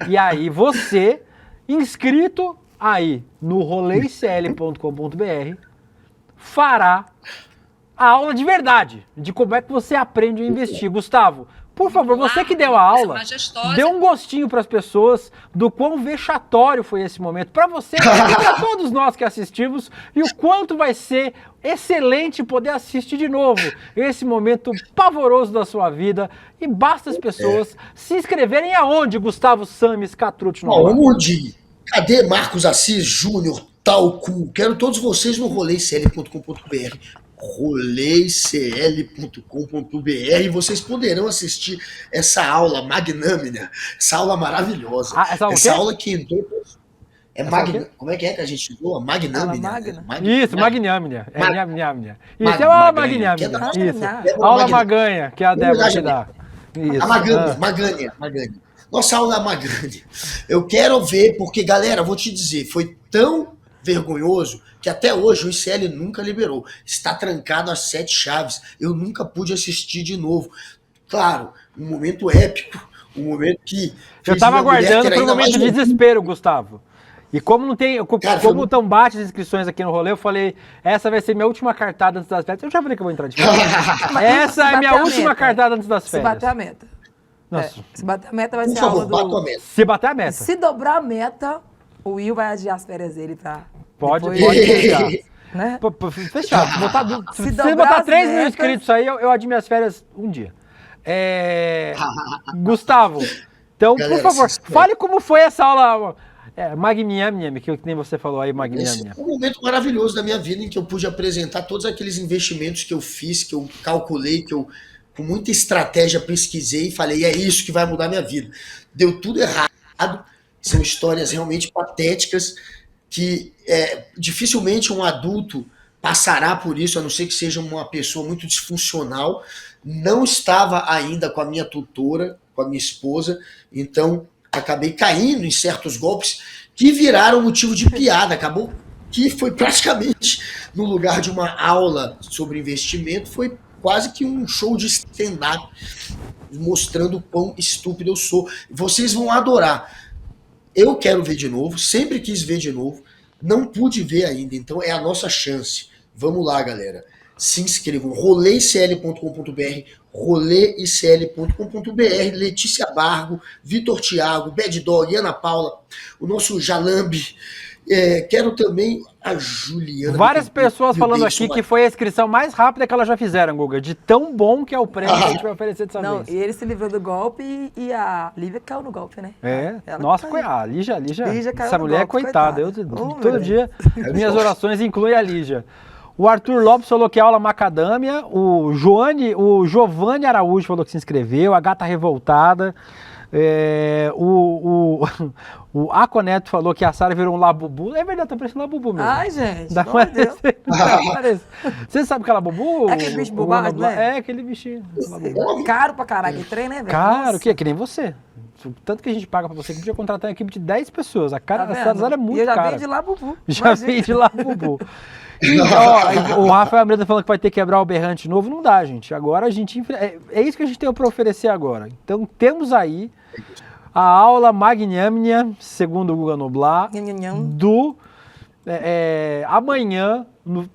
E aí você, inscrito aí no roleicl.com.br, fará a aula de verdade, de como é que você aprende a investir. Gustavo, por favor, você que deu a aula, dê um gostinho para as pessoas do quão vexatório foi esse momento. Para você e para todos nós que assistimos, e o quanto vai ser excelente poder assistir de novo esse momento pavoroso da sua vida. E basta as pessoas se inscreverem aonde, Gustavo Sames Catrucci? Aonde? Cadê Marcos Assis Júnior, Talcu? Quero todos vocês no roleicl.com.br. roleicl.com.br. Vocês poderão assistir essa aula magnânima, essa aula maravilhosa, essa aula que entrou... Como é que a gente usou? Magnâmina. Isso, magnâmina. Magnâmina. Isso, Mag- é uma Maganha, que é magnâmina. da- Isso. é uma Aula maganha. maganha, que é a Débora te dá. Isso. A Magânia. Nossa aula Magânia. Eu quero ver, porque, galera, vou te dizer, foi tão vergonhoso que até hoje o ICL nunca liberou. Está trancado às 7 chaves. Eu nunca pude assistir de novo. Claro, um momento épico, um momento que... Eu tava aguardando por um momento de desespero, Gustavo. E como não tem. Como estão bate as inscrições aqui no rolê, eu falei, essa vai ser minha última cartada antes das férias. Eu já falei que eu vou entrar de férias. Essa é minha última cartada antes das férias. Se bater a meta. Nossa. Se bater a meta, vai Por ser favor, a aula do... bata a meta. Se bater a meta. Se dobrar a meta, o Will vai adiar as férias dele pra... Pode depois- deixar. Né? Fechado. Se você dobrar botar as 3 mil metas- inscritos aí, eu admiro minhas férias um dia. Gustavo, então, Galera, por favor, se inscreve. fale como foi essa aula Magnâmia, que nem você falou aí, Esse Magnâmia. é um momento maravilhoso da minha vida em que eu pude apresentar todos aqueles investimentos que eu fiz, que eu calculei, que eu, com muita estratégia, pesquisei e falei, é isso que vai mudar minha vida. Deu tudo errado, são histórias realmente patéticas que dificilmente um adulto passará por isso, a não ser que seja uma pessoa muito disfuncional. Não estava ainda com a minha tutora, com a minha esposa, então acabei caindo em certos golpes que viraram motivo de piada. Acabou que foi praticamente, no lugar de uma aula sobre investimento, foi quase que um show de stand-up, mostrando o quão estúpido eu sou. Vocês vão adorar. Eu quero ver de novo, sempre quis ver de novo, não pude ver ainda, então é a nossa chance. Vamos lá, galera. Se inscrevam, roleicl.com.br, roleicl.com.br, Letícia Bargo, Vitor Thiago, Bad Dog, Ana Paula, o nosso Jalambi. Quero também a Juliana. Várias pessoas Meu falando Deus, aqui uma- que foi a inscrição mais rápida que elas já fizeram, Guga, de tão bom que é o prêmio que a gente vai oferecer dessa Não, vez. e ele se livrou do golpe e a Lívia caiu no golpe, né? Ela Nossa, caiu. a Lígia, Lígia caiu essa no mulher é golpe, coitada. coitada. Oh, meu Todo Deus. dia, minhas orações incluem a Lígia. O Arthur Lopes falou que é aula macadâmia, o Giovanni Araújo falou que se inscreveu, a Gata Revoltada, o Aconeto falou que a Sara virou um labubu. É verdade, tá parecendo um labubu mesmo. Ai, gente, Dá pelo amor de Deus. Parece. Você sabe que é labubu? É aquele bicho bobagem, né? É aquele bichinho. Labubu. Caro pra caralho, que trem, né, velho? Caro, Nossa. que é que nem você. Tanto que a gente paga pra você que podia contratar uma equipe de 10 pessoas. A Tá Sara vendo? é muito E eu já cara. veio de lá, Bubu. Já Imagina. veio de lá, Bubu. E, ó, o Rafael Almeida falando que vai ter que quebrar o berrante novo. Não dá, gente. Agora a gente... É isso que a gente tem para oferecer agora. Então temos aí a aula Magnâmia, segundo o Guga Noblar, do... amanhã,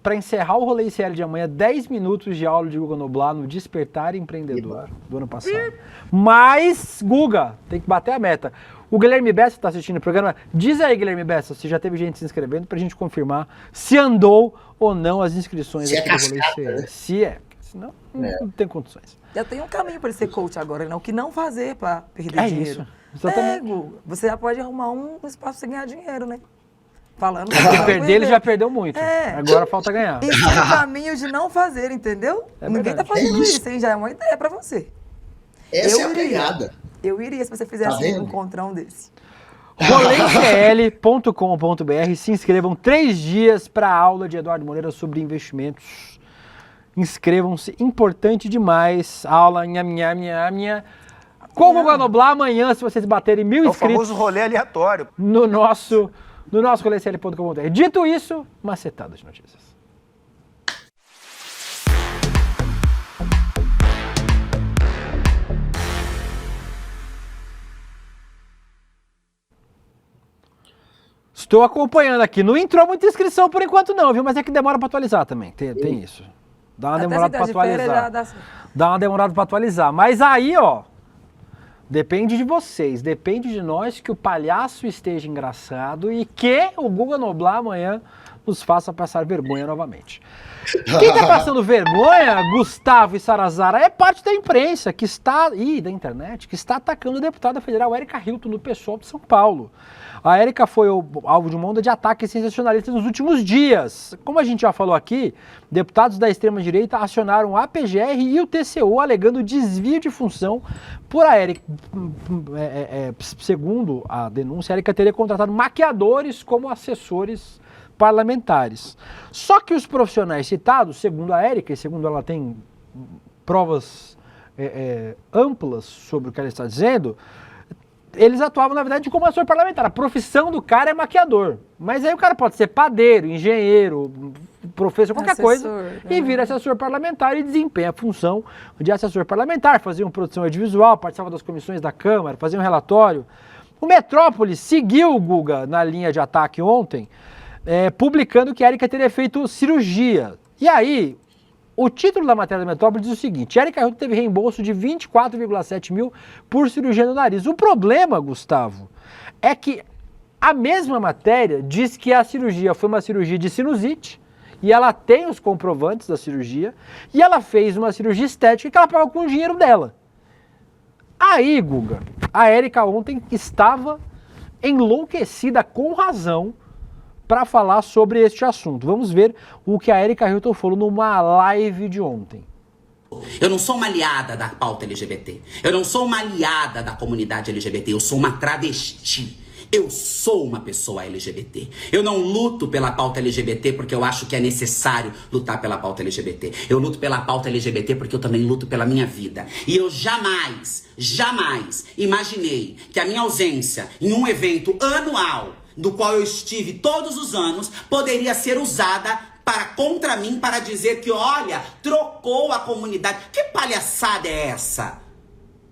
para encerrar o rolê ICL de amanhã, 10 minutos de aula de Guga Noblar no Despertar Empreendedor do ano passado. Mas, Guga, tem que bater a meta. O Guilherme Bessa está assistindo o programa. Diz aí, Guilherme Bessa, se já teve gente se inscrevendo para a gente confirmar se andou ou não as inscrições Se é aqui do rolê cascata, ICL. né? Se é, senão não tem condições. Já tem um caminho para ele ser coach agora, não? O que não fazer para perder É dinheiro. isso, exatamente. Guga, você já pode arrumar um espaço para você ganhar dinheiro, né? Falando. Porque perder, ele já perdeu muito. É. Agora falta ganhar. Esse é o caminho de não fazer, entendeu? Ninguém verdade. tá fazendo É isso. isso, hein? Já é uma ideia para você. Essa é a iria. pegada. Eu iria se você fizesse vendo? um encontrão desse. roleicl.com.br, se inscrevam 3 dias para a aula de Eduardo Moreira sobre investimentos. Inscrevam-se, importante demais. Aula minha. Como o Guga Noblar amanhã, se vocês baterem 1000 É o inscritos famoso rolê aleatório. no nosso roleicl.com.br. Dito isso, macetada de notícias. Estou acompanhando aqui. Não entrou muita inscrição por enquanto não, viu? Mas é que demora para atualizar também. Tem isso. Dá uma demorada para atualizar. Dá uma demorada para atualizar. Mas aí, ó, depende de vocês, depende de nós que o palhaço esteja engraçado e que o Guga Noblar amanhã nos faça passar vergonha novamente. Quem está passando vergonha, Gustavo e Sarazara, é parte da imprensa que está, e da internet, que está atacando a deputada federal Érica Hilton, do PSOL de São Paulo. A Érica foi alvo de uma onda de ataques sensacionalistas nos últimos dias. Como a gente já falou aqui, deputados da extrema-direita acionaram a PGR e o TCU alegando desvio de função por a Érica. Segundo a denúncia, a Érica teria contratado maquiadores como assessores parlamentares. Só que os profissionais citados, segundo a Érica, e segundo ela tem provas amplas sobre o que ela está dizendo, eles atuavam, na verdade, como assessor parlamentar. A profissão do cara é maquiador. Mas aí o cara pode ser padeiro, engenheiro, professor, qualquer coisa, e vira assessor parlamentar e desempenha a função de assessor parlamentar. Fazia uma produção audiovisual, participava das comissões da Câmara, fazia um relatório. O Metrópolis seguiu o Guga na linha de ataque ontem, publicando que a Érica teria feito cirurgia. E aí, o título da matéria da Metrópolis diz o seguinte: Érica Hilton teve reembolso de 24,7 mil por cirurgia no nariz. O problema, Gustavo, é que a mesma matéria diz que a cirurgia foi uma cirurgia de sinusite, e ela tem os comprovantes da cirurgia, e ela fez uma cirurgia estética que ela pagou com o dinheiro dela. Aí, Guga, a Érica ontem estava enlouquecida com razão para falar sobre este assunto. Vamos ver o que a Érica Hilton falou numa live de ontem. Eu não sou uma aliada da pauta LGBT. Eu não sou uma aliada da comunidade LGBT. Eu sou uma travesti. Eu sou uma pessoa LGBT. Eu não luto pela pauta LGBT porque eu acho que é necessário lutar pela pauta LGBT. Eu luto pela pauta LGBT porque eu também luto pela minha vida. E eu jamais imaginei que a minha ausência em um evento anual, do qual eu estive todos os anos, poderia ser usada contra mim para dizer que, olha, trocou a comunidade. Que palhaçada é essa?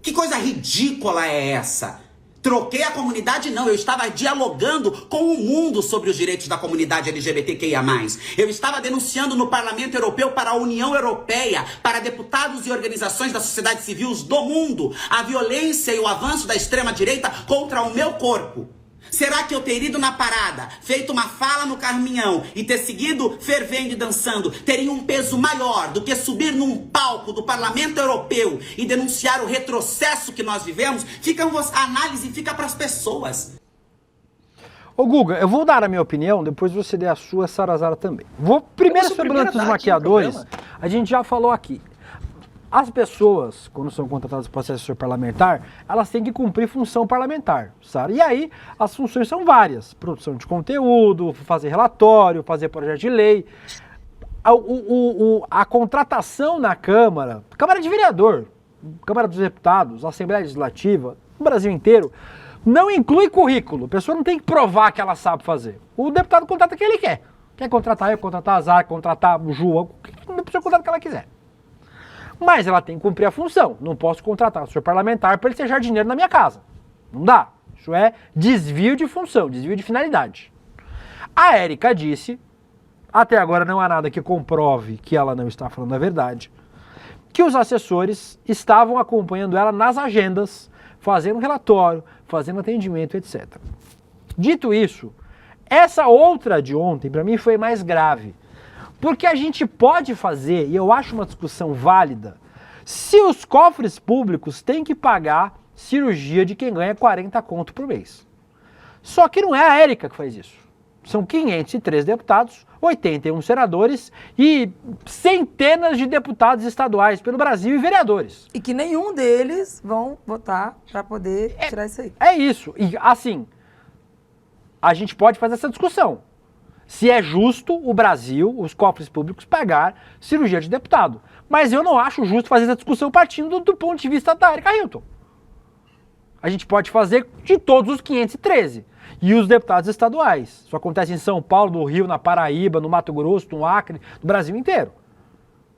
Que coisa ridícula é essa? Troquei a comunidade? Não, eu estava dialogando com o mundo sobre os direitos da comunidade LGBTQIA+. Eu estava denunciando no Parlamento Europeu, para a União Europeia, para deputados e organizações da sociedade civil do mundo, a violência e o avanço da extrema-direita contra o meu corpo. Será que eu ter ido na parada, feito uma fala no caminhão e ter seguido fervendo e dançando, teria um peso maior do que subir num palco do Parlamento Europeu e denunciar o retrocesso que nós vivemos? A análise fica para as pessoas. Ô Guga, eu vou dar a minha opinião, depois você dê a sua, Sarazara também. Primeiro sobre o lance dos maquiadores, a gente já falou aqui. As pessoas, quando são contratadas para ser assessor parlamentar, elas têm que cumprir função parlamentar, sabe? E aí, as funções são várias. Produção de conteúdo, fazer relatório, fazer projeto de lei. A contratação na Câmara de Vereador, Câmara dos Deputados, Assembleia Legislativa, no Brasil inteiro, não inclui currículo. A pessoa não tem que provar que ela sabe fazer. O deputado contrata quem ele quer. Quer contratar eu, contratar azar, contratar o João, a pessoa contrata o que ela quiser. Mas ela tem que cumprir a função. Não posso contratar o senhor parlamentar para ele ser jardineiro na minha casa. Não dá. Isso é desvio de função, desvio de finalidade. A Érica disse, até agora não há nada que comprove que ela não está falando a verdade, que os assessores estavam acompanhando ela nas agendas, fazendo relatório, fazendo atendimento, etc. Dito isso, essa outra de ontem, para mim, foi mais grave. Porque a gente pode fazer, e eu acho uma discussão válida, se os cofres públicos têm que pagar cirurgia de quem ganha 40 conto por mês. Só que não é a Érica que faz isso. São 503 deputados, 81 senadores e centenas de deputados estaduais pelo Brasil e vereadores. E que nenhum deles vão votar para poder tirar isso aí. É isso. E assim, a gente pode fazer essa discussão. Se é justo o Brasil, os cofres públicos, pagar cirurgia de deputado. Mas eu não acho justo fazer essa discussão partindo do ponto de vista da Érica Hilton. A gente pode fazer de todos os 513. E os deputados estaduais. Isso acontece em São Paulo, no Rio, na Paraíba, no Mato Grosso, no Acre, no Brasil inteiro.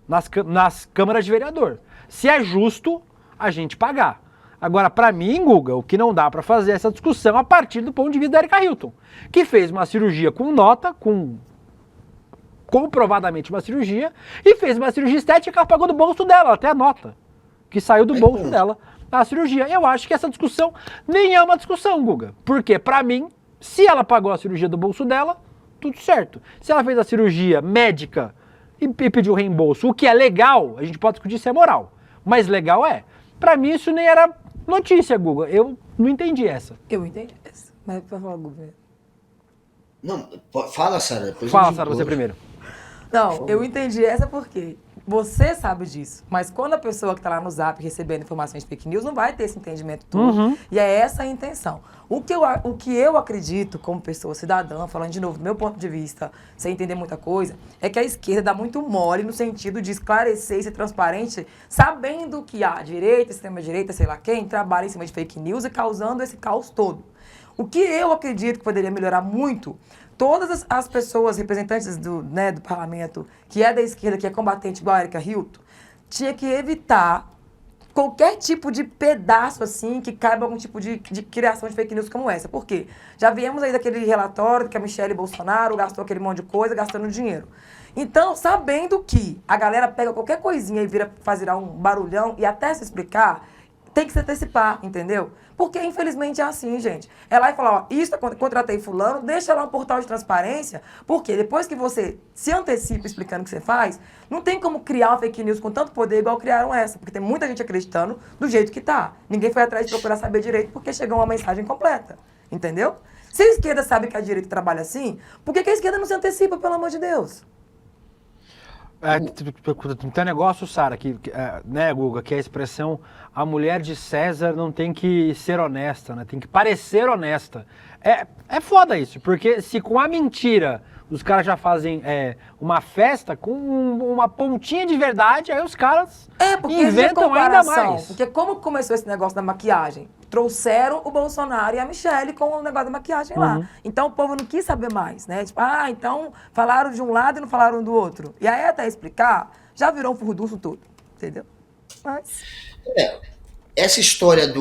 Nas câmaras de vereador. Se é justo, a gente pagar. Agora, para mim, Guga, o que não dá para fazer é essa discussão a partir do ponto de vista da Érica Hilton, que fez uma cirurgia com nota, comprovadamente uma cirurgia, e fez uma cirurgia estética que ela pagou do bolso dela, até a nota, que saiu do bolso dela, a cirurgia. Eu acho que essa discussão nem é uma discussão, Guga, porque para mim, se ela pagou a cirurgia do bolso dela, tudo certo. Se ela fez a cirurgia médica e pediu reembolso, o que é legal, a gente pode discutir se é moral, mas legal é. Pra mim isso nem era notícia, Guga. Eu não entendi essa. Eu entendi essa. Mas por favor, Guga. Não, fala, Sara. Depois Fala, Sara, você primeiro. Não, eu entendi essa porque você sabe disso, mas quando a pessoa que está lá no Zap recebendo informações de fake news não vai ter esse entendimento todo. E é essa a intenção. O que eu acredito como pessoa cidadã, falando de novo do meu ponto de vista, sem entender muita coisa, é que a esquerda dá muito mole no sentido de esclarecer e ser transparente, sabendo que a direita, extrema-direita, sei lá quem, trabalha em cima de fake news e causando esse caos todo. O que eu acredito que poderia melhorar muito, todas as pessoas, representantes do parlamento, que é da esquerda, que é combatente igual a Erika Hilton, tinha que evitar qualquer tipo de pedaço assim que caiba algum tipo de criação de fake news como essa. Por quê? Já viemos aí daquele relatório que a Michelle Bolsonaro gastou aquele monte de coisa, gastando dinheiro. Então, sabendo que a galera pega qualquer coisinha e faz virar um barulhão e até se explicar, tem que se antecipar, entendeu? Porque, infelizmente, é assim, gente. É lá e falar, ó, isso, contratei fulano, deixa lá um portal de transparência, porque depois que você se antecipa explicando o que você faz, não tem como criar uma fake news com tanto poder igual criaram essa, porque tem muita gente acreditando do jeito que tá. Ninguém foi atrás de procurar saber direito porque chegou uma mensagem completa, entendeu? Se a esquerda sabe que a direita trabalha assim, por que a esquerda não se antecipa, pelo amor de Deus? Tem um negócio, Sara, né, Guga, que é a expressão a mulher de César não tem que ser honesta, né? Tem que parecer honesta. É foda isso, porque se com a mentira os caras já fazem uma festa com uma pontinha de verdade, aí os caras inventam ainda mais. Porque como começou esse negócio da maquiagem? Trouxeram o Bolsonaro e a Michelle com o negócio da maquiagem lá. Então o povo não quis saber mais, né? Tipo, então falaram de um lado e não falaram do outro. E aí até explicar, já virou um furdunço todo, entendeu? Mas... essa história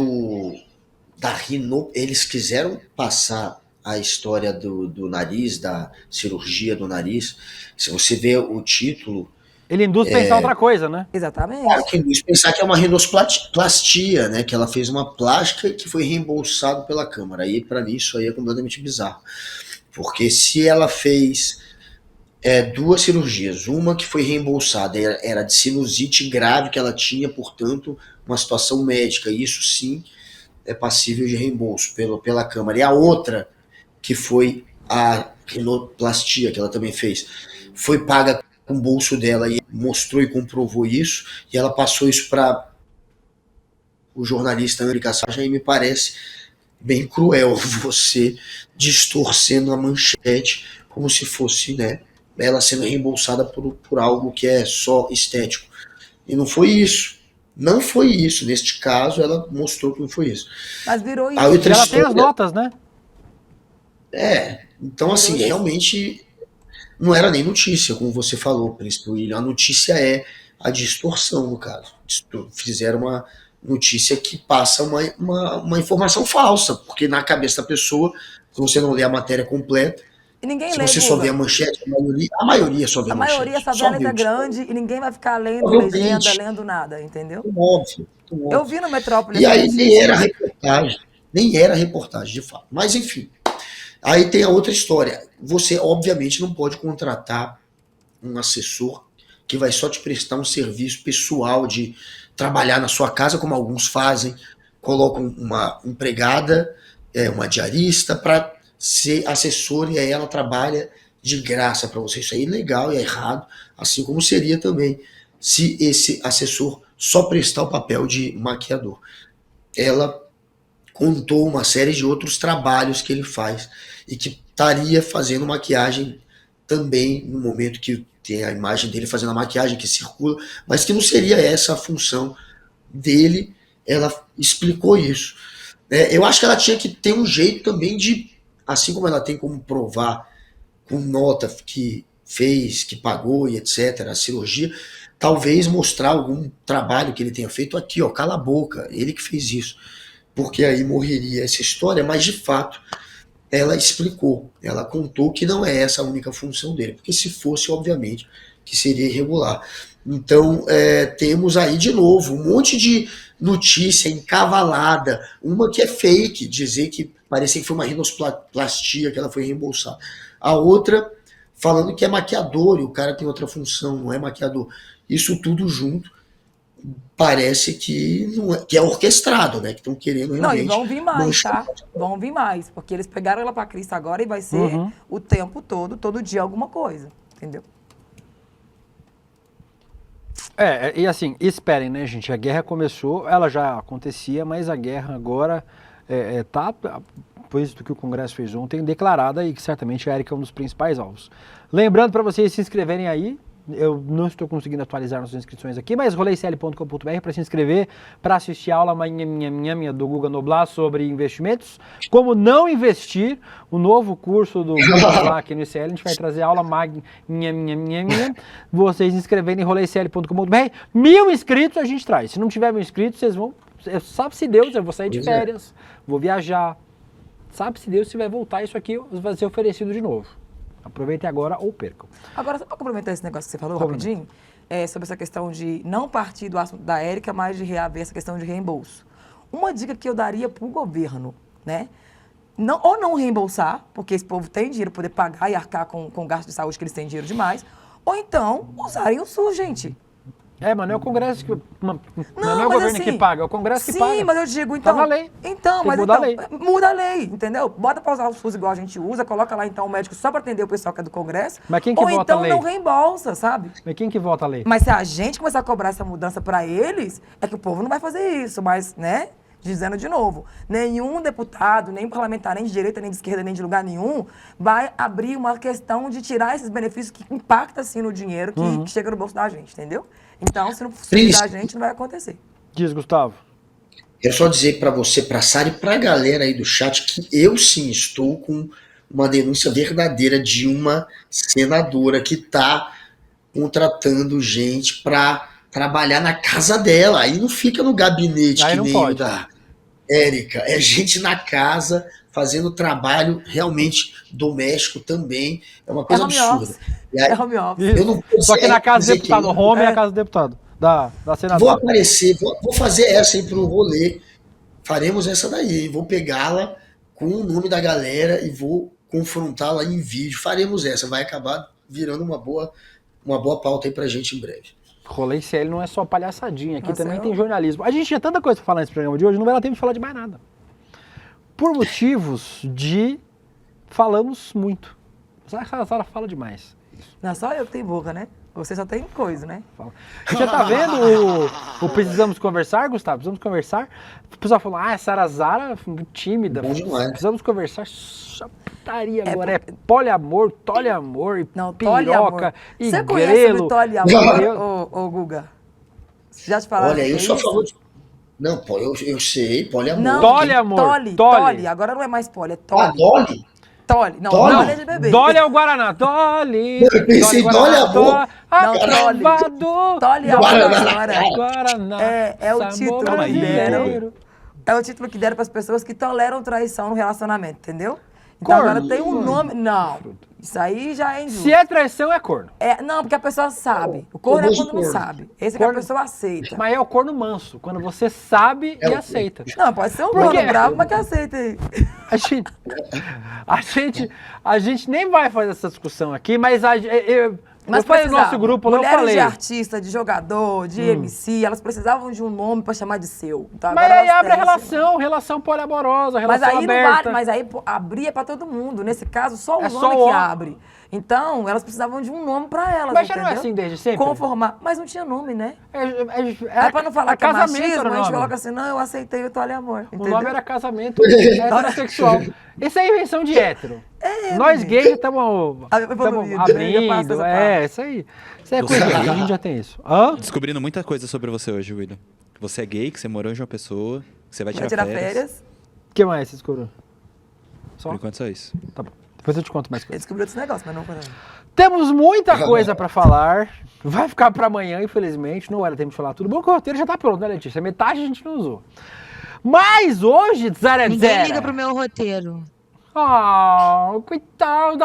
da rino, eles quiseram passar a história do nariz, da cirurgia do nariz. Se você vê o título... Ele induz pensar outra coisa, né? Exatamente. Claro que induz pensar que é uma rinoplastia, né? Que ela fez uma plástica que foi reembolsado pela Câmara. Aí, para mim, isso aí é completamente bizarro. Porque se ela fez 2 cirurgias, uma que foi reembolsada, era de sinusite grave que ela tinha, portanto, uma situação médica. Isso sim é passível de reembolso pela Câmara. E a outra, que foi a rinoplastia, que ela também fez, foi paga com o bolso dela e mostrou e comprovou isso, e ela passou isso para o jornalista André Cassage, aí me parece bem cruel você distorcendo a manchete como se fosse, né, ela sendo reembolsada por algo que é só estético. E não foi isso. Não foi isso. Neste caso, ela mostrou que não foi isso. Mas virou isso. Ela tem as notas, né? Então assim, realmente não era nem notícia, como você falou, Príncipe William. A notícia é a distorção, no caso. Fizeram uma notícia que passa uma informação falsa, porque na cabeça da pessoa, se você não lê a matéria completa, e ninguém se lê, você só vê a manchete, a maioria só vê a manchete. A maioria só vê a letra grande e ninguém vai ficar lendo legenda, lendo nada, entendeu? Óbvio. Eu vi no Metrópole. E aí nem era reportagem, de fato. Mas enfim, aí tem a outra história. Você, obviamente, não pode contratar um assessor que vai só te prestar um serviço pessoal de trabalhar na sua casa, como alguns fazem, colocam uma empregada, uma diarista, para ser assessor, e aí ela trabalha de graça para você. Isso aí é ilegal e é errado, assim como seria também se esse assessor só prestar o papel de maquiador. Ela contou uma série de outros trabalhos que ele faz e que estaria fazendo maquiagem também no momento que tem a imagem dele fazendo a maquiagem que circula, mas que não seria essa a função dele. Ela explicou isso. Eu acho que ela tinha que ter um jeito também de, assim como ela tem como provar com nota que fez, que pagou e etc, a cirurgia, talvez mostrar algum trabalho que ele tenha feito aqui, ó, cala a boca, ele que fez isso, porque aí morreria essa história, mas de fato ela explicou, ela contou que não é essa a única função dele, porque se fosse, obviamente, que seria irregular. Então, temos aí de novo um monte de notícia encavalada, uma que é fake, dizer que parecia que foi uma rinoplastia que ela foi reembolsada. A outra falando que é maquiador e o cara tem outra função, não é maquiador. Isso tudo junto parece que não é, que é orquestrado, né? Que estão querendo realmente... Não, e vão vir mais, tá? Vão vir mais, porque eles pegaram ela pra Cristo agora e vai ser o tempo todo dia alguma coisa, entendeu? E assim, esperem, né, gente? A guerra começou, ela já acontecia, mas a guerra agora tá, depois do que o Congresso fez ontem, declarada e que certamente a Érica é um dos principais alvos. Lembrando para vocês se inscreverem aí, eu não estou conseguindo atualizar nossas inscrições aqui, mas roleicl.com.br para se inscrever, para assistir a aula minha do Guga Noblar sobre investimentos, como não investir, o novo curso do Guga Noblar aqui no ICL, a gente vai trazer a aula minha, vocês se inscreverem em roleicl.com.br, 1000 inscritos a gente traz, se não tiver 1000 inscritos, vocês vão, sabe-se Deus, eu vou sair de férias, vou viajar, sabe-se Deus se vai voltar, isso aqui vai ser oferecido de novo. Aproveitem agora ou percam. Agora, só para complementar esse negócio que você falou rapidinho, sobre essa questão de não partir do assunto da Érica, mas de reaver essa questão de reembolso. Uma dica que eu daria para o governo, né? Ou não reembolsar, porque esse povo tem dinheiro para poder pagar e arcar com gasto de saúde, que eles têm dinheiro demais, ou então usarem o SUS, gente. Mas não é o Congresso que... Não é o governo que paga, é o Congresso que paga. Sim, mas eu digo, então... Tá na lei. Então, mas muda a lei. Muda a lei, entendeu? Bota pra usar o SUS igual a gente usa, coloca lá então o médico só pra atender o pessoal que é do Congresso. Mas quem que vota a lei? Ou então não reembolsa, sabe? Mas quem que vota a lei? Mas se a gente começar a cobrar essa mudança pra eles, é que o povo não vai fazer isso, mas, né? Dizendo de novo, nenhum deputado, nem parlamentar, nem de direita, nem de esquerda, nem de lugar nenhum, vai abrir uma questão de tirar esses benefícios que impactam, assim, no dinheiro que chega no bolso da gente, entendeu? Então, se não for da gente, não vai acontecer. Diz, Gustavo. Quero só dizer para você, para a Sara e para a galera aí do chat, que eu sim estou com uma denúncia verdadeira de uma senadora que está contratando gente para trabalhar na casa dela. Aí não fica no gabinete aí que nem pode. o da Érica. É gente na casa fazendo trabalho realmente doméstico também. É uma coisa absurda. Aí, home office. Eu não Só que na casa do deputado, home é a casa do deputado, da senadora. Vou aparecer, vou fazer essa aí pro rolê. Faremos essa daí, vou pegá-la com o nome da galera e vou confrontá-la em vídeo. Faremos essa, vai acabar virando uma boa pauta aí pra gente em breve. Rolê CL não é só palhaçadinha, aqui também tem jornalismo. A gente tinha tanta coisa pra falar nesse programa de hoje, não vai dar tempo de falar de mais nada. Por motivos de... falamos muito. A Sara fala demais. Não é só eu que tenho boca, né? Você só tem coisa, né? Você já tá vendo o Precisamos Conversar, Gustavo? Precisamos Conversar. O pessoal falou, Sara Zara, tímida. Precisamos conversar. Só putaria agora. É poliamor, toliamor, e piroca, e você grelo. Conhece sobre toliamor, ô Guga? Você já te falaram? Olha, eu só falo de... Não, pô, eu sei, poliamor. Não, toliamor. Toli. Agora não é mais poli, é toli. Dolly? Toli. Não, Dolly? Dolly é de bebê. Dolly é o Guaraná. Dolly. Eu pensei em Dolly amor. Não, Toli é o Guaraná. É o título que deram. É o título que deram para as pessoas que toleram traição no relacionamento, entendeu? Então agora tem um nome... Não, isso aí já é injusto. Se é traição, é corno. Não, porque a pessoa sabe. O corno é quando não sabe. Esse que a pessoa aceita. Mas é o corno manso, quando você sabe e aceita. Não, pode ser um corno bravo, mas que aceita aí. A gente nem vai fazer essa discussão aqui, mas Mas eu falei no nosso grupo, mulheres não falei. de artista, de jogador, de MC, elas precisavam de um nome pra chamar de seu. Então, mas aí abre a relação poliamorosa, relação mas aí aberta. Não vale, mas aí abria pra todo mundo. Nesse caso, só o nome que abre. Então, elas precisavam de um nome pra elas, mas entendeu? Já não é assim desde sempre? Conformar. Mas não tinha nome, né? Pra não falar que é machismo, a gente coloca assim, não, eu aceitei o poliamor. O nome era casamento heterossexual. Isso é invenção de hétero. Nós gays estamos abrindo, isso aí. Isso é coisa que a gente já tem isso. Descobrindo muita coisa sobre você hoje, William. Você é gay, que você morou em João Pessoa, que você vai tirar férias. O que mais você descobriu? Por enquanto só isso. Tá bom. Depois eu te conto mais coisas. Eu descobri outros negócios, mas não foi. Temos muita coisa pra falar. Vai ficar pra amanhã, infelizmente. Não era tempo de falar tudo. Bom que o roteiro já tá pronto, né, Letícia? Metade a gente não usou. Mas hoje, Zara Ninguém liga pro meu roteiro. Coitado.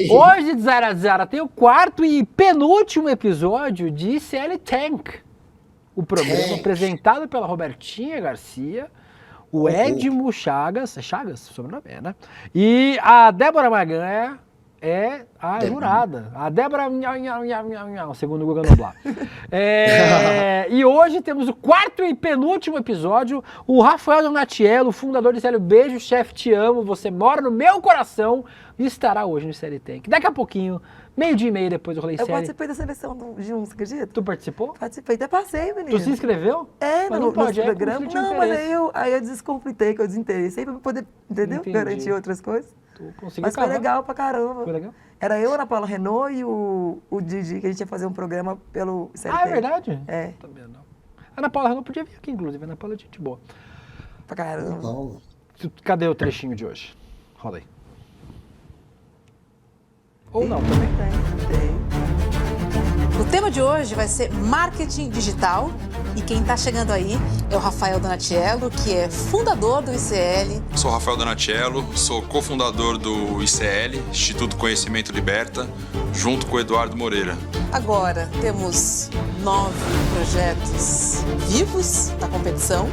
Hoje, Zara, tem o quarto e penúltimo episódio de ICL Tank. O programa apresentado pela Robertinha Garcia. o Edmo Chagas, é Chagas? Sobrenome é, né? E a Débora Maganha é a jurada. A Débora, segundo o Guga Noblar. E hoje temos o 4º e penúltimo episódio. O Rafael Donatiello, fundador de Célio Beijo, chefe, te amo, você mora no meu coração, estará hoje no Série Tank. Daqui a pouquinho, 12h30 depois do Rolê Série. Eu participei da seleção de um, você acredita? Tu participou? Participei, até passei, menino. Tu se inscreveu? Mas não pode, no programa. Não, mas aí eu desconflitei, que eu desinteressei pra poder, entendeu? Entendi. Garantir outras coisas. Mas foi legal pra caramba. Foi legal? Era eu, Ana Paula Renault e o Didi, que a gente ia fazer um programa pelo CLT. Ah, é verdade? É. Também não. A Ana Paula Renault podia vir aqui, inclusive. A Ana Paula é gente boa. Pra caramba. Não. Cadê o trechinho de hoje? Rola aí. Ou não, também. Tem. O tema de hoje vai ser marketing digital e quem está chegando aí é o Rafael Donatiello, que é fundador do ICL. Sou Rafael Donatiello, sou cofundador do ICL, Instituto Conhecimento Liberta, junto com o Eduardo Moreira. Agora temos 9 projetos vivos na competição,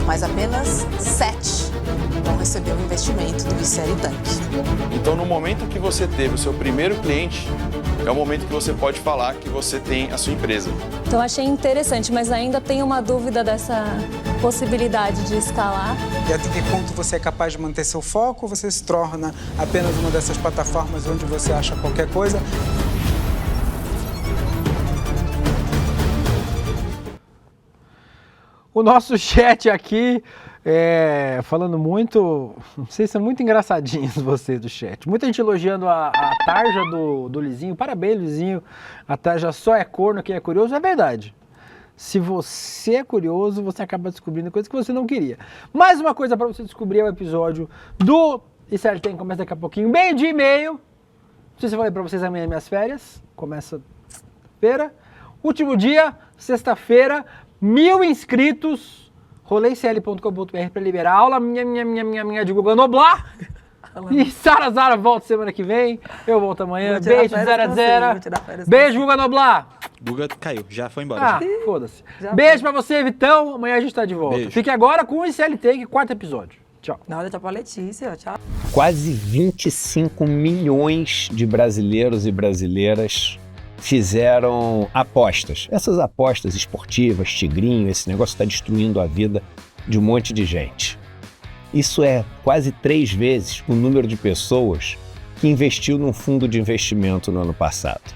mas apenas 7 vão receber o investimento do ICL Tank. Então, no momento que você teve o seu primeiro cliente, é o momento que você pode falar que você tem a sua empresa. Então, achei interessante, mas ainda tenho uma dúvida dessa possibilidade de escalar. E até que ponto você é capaz de manter seu foco ou você se torna apenas uma dessas plataformas onde você acha qualquer coisa? O nosso chat aqui, falando muito... Vocês são muito engraçadinhos, vocês do chat. Muita gente elogiando a tarja do Lizinho. Parabéns, Lizinho. A tarja só é corno quem é curioso. É verdade. Se você é curioso, você acaba descobrindo coisas que você não queria. Mais uma coisa para você descobrir é o episódio do ICL Tank. Começa daqui a pouquinho, 12h30. Não sei se eu falei para vocês amanhã minhas férias. Começa feira. Último dia, sexta-feira. 1000 inscritos, roleicl.com.br para liberar aula minha de Guga Noblar. E Sara Zara volta semana que vem, eu volto amanhã. Beijo, 0-0. Beijo, Guga Noblar. Guga caiu, já foi embora. Foda-se. Beijo pra você, Vitão, amanhã a gente tá de volta. Beijo. Fique agora com o ICL Tank, 4º episódio. Tchau. Na hora, tchau pra Letícia, tchau. Quase 25 milhões de brasileiros e brasileiras fizeram apostas. Essas apostas esportivas, tigrinho, esse negócio está destruindo a vida de um monte de gente. Isso é quase 3 vezes o número de pessoas que investiu num fundo de investimento no ano passado.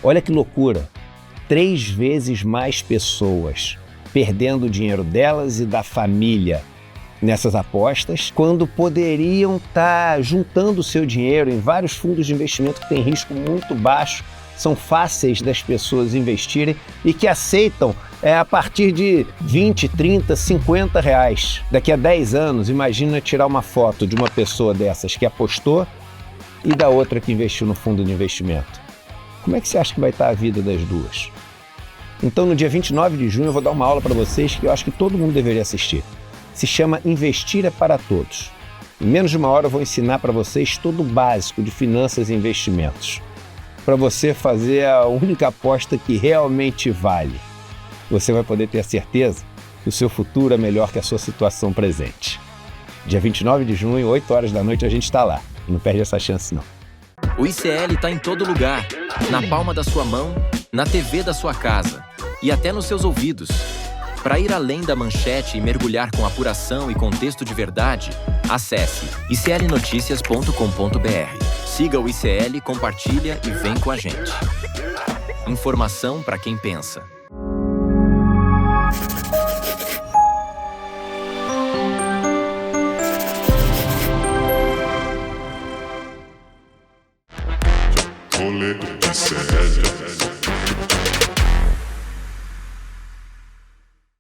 Olha que loucura! 3 vezes mais pessoas perdendo o dinheiro delas e da família nessas apostas, quando poderiam estar juntando o seu dinheiro em vários fundos de investimento que têm risco muito baixo, são fáceis das pessoas investirem e que aceitam a partir de 20, 30, 50 reais. Daqui a 10 anos, imagina tirar uma foto de uma pessoa dessas que apostou e da outra que investiu no fundo de investimento. Como é que você acha que vai estar a vida das duas? Então, no dia 29 de junho, eu vou dar uma aula para vocês que eu acho que todo mundo deveria assistir. Se chama Investir é para Todos. Em menos de uma hora eu vou ensinar para vocês todo o básico de finanças e investimentos, para você fazer a única aposta que realmente vale. Você vai poder ter a certeza que o seu futuro é melhor que a sua situação presente. Dia 29 de junho, 8 horas da noite, a gente está lá. Não perde essa chance, não. O ICL está em todo lugar, na palma da sua mão, na TV da sua casa e até nos seus ouvidos. Para ir além da manchete e mergulhar com apuração e contexto de verdade, acesse iclnoticias.com.br. Siga o ICL, compartilha e vem com a gente. Informação para quem pensa.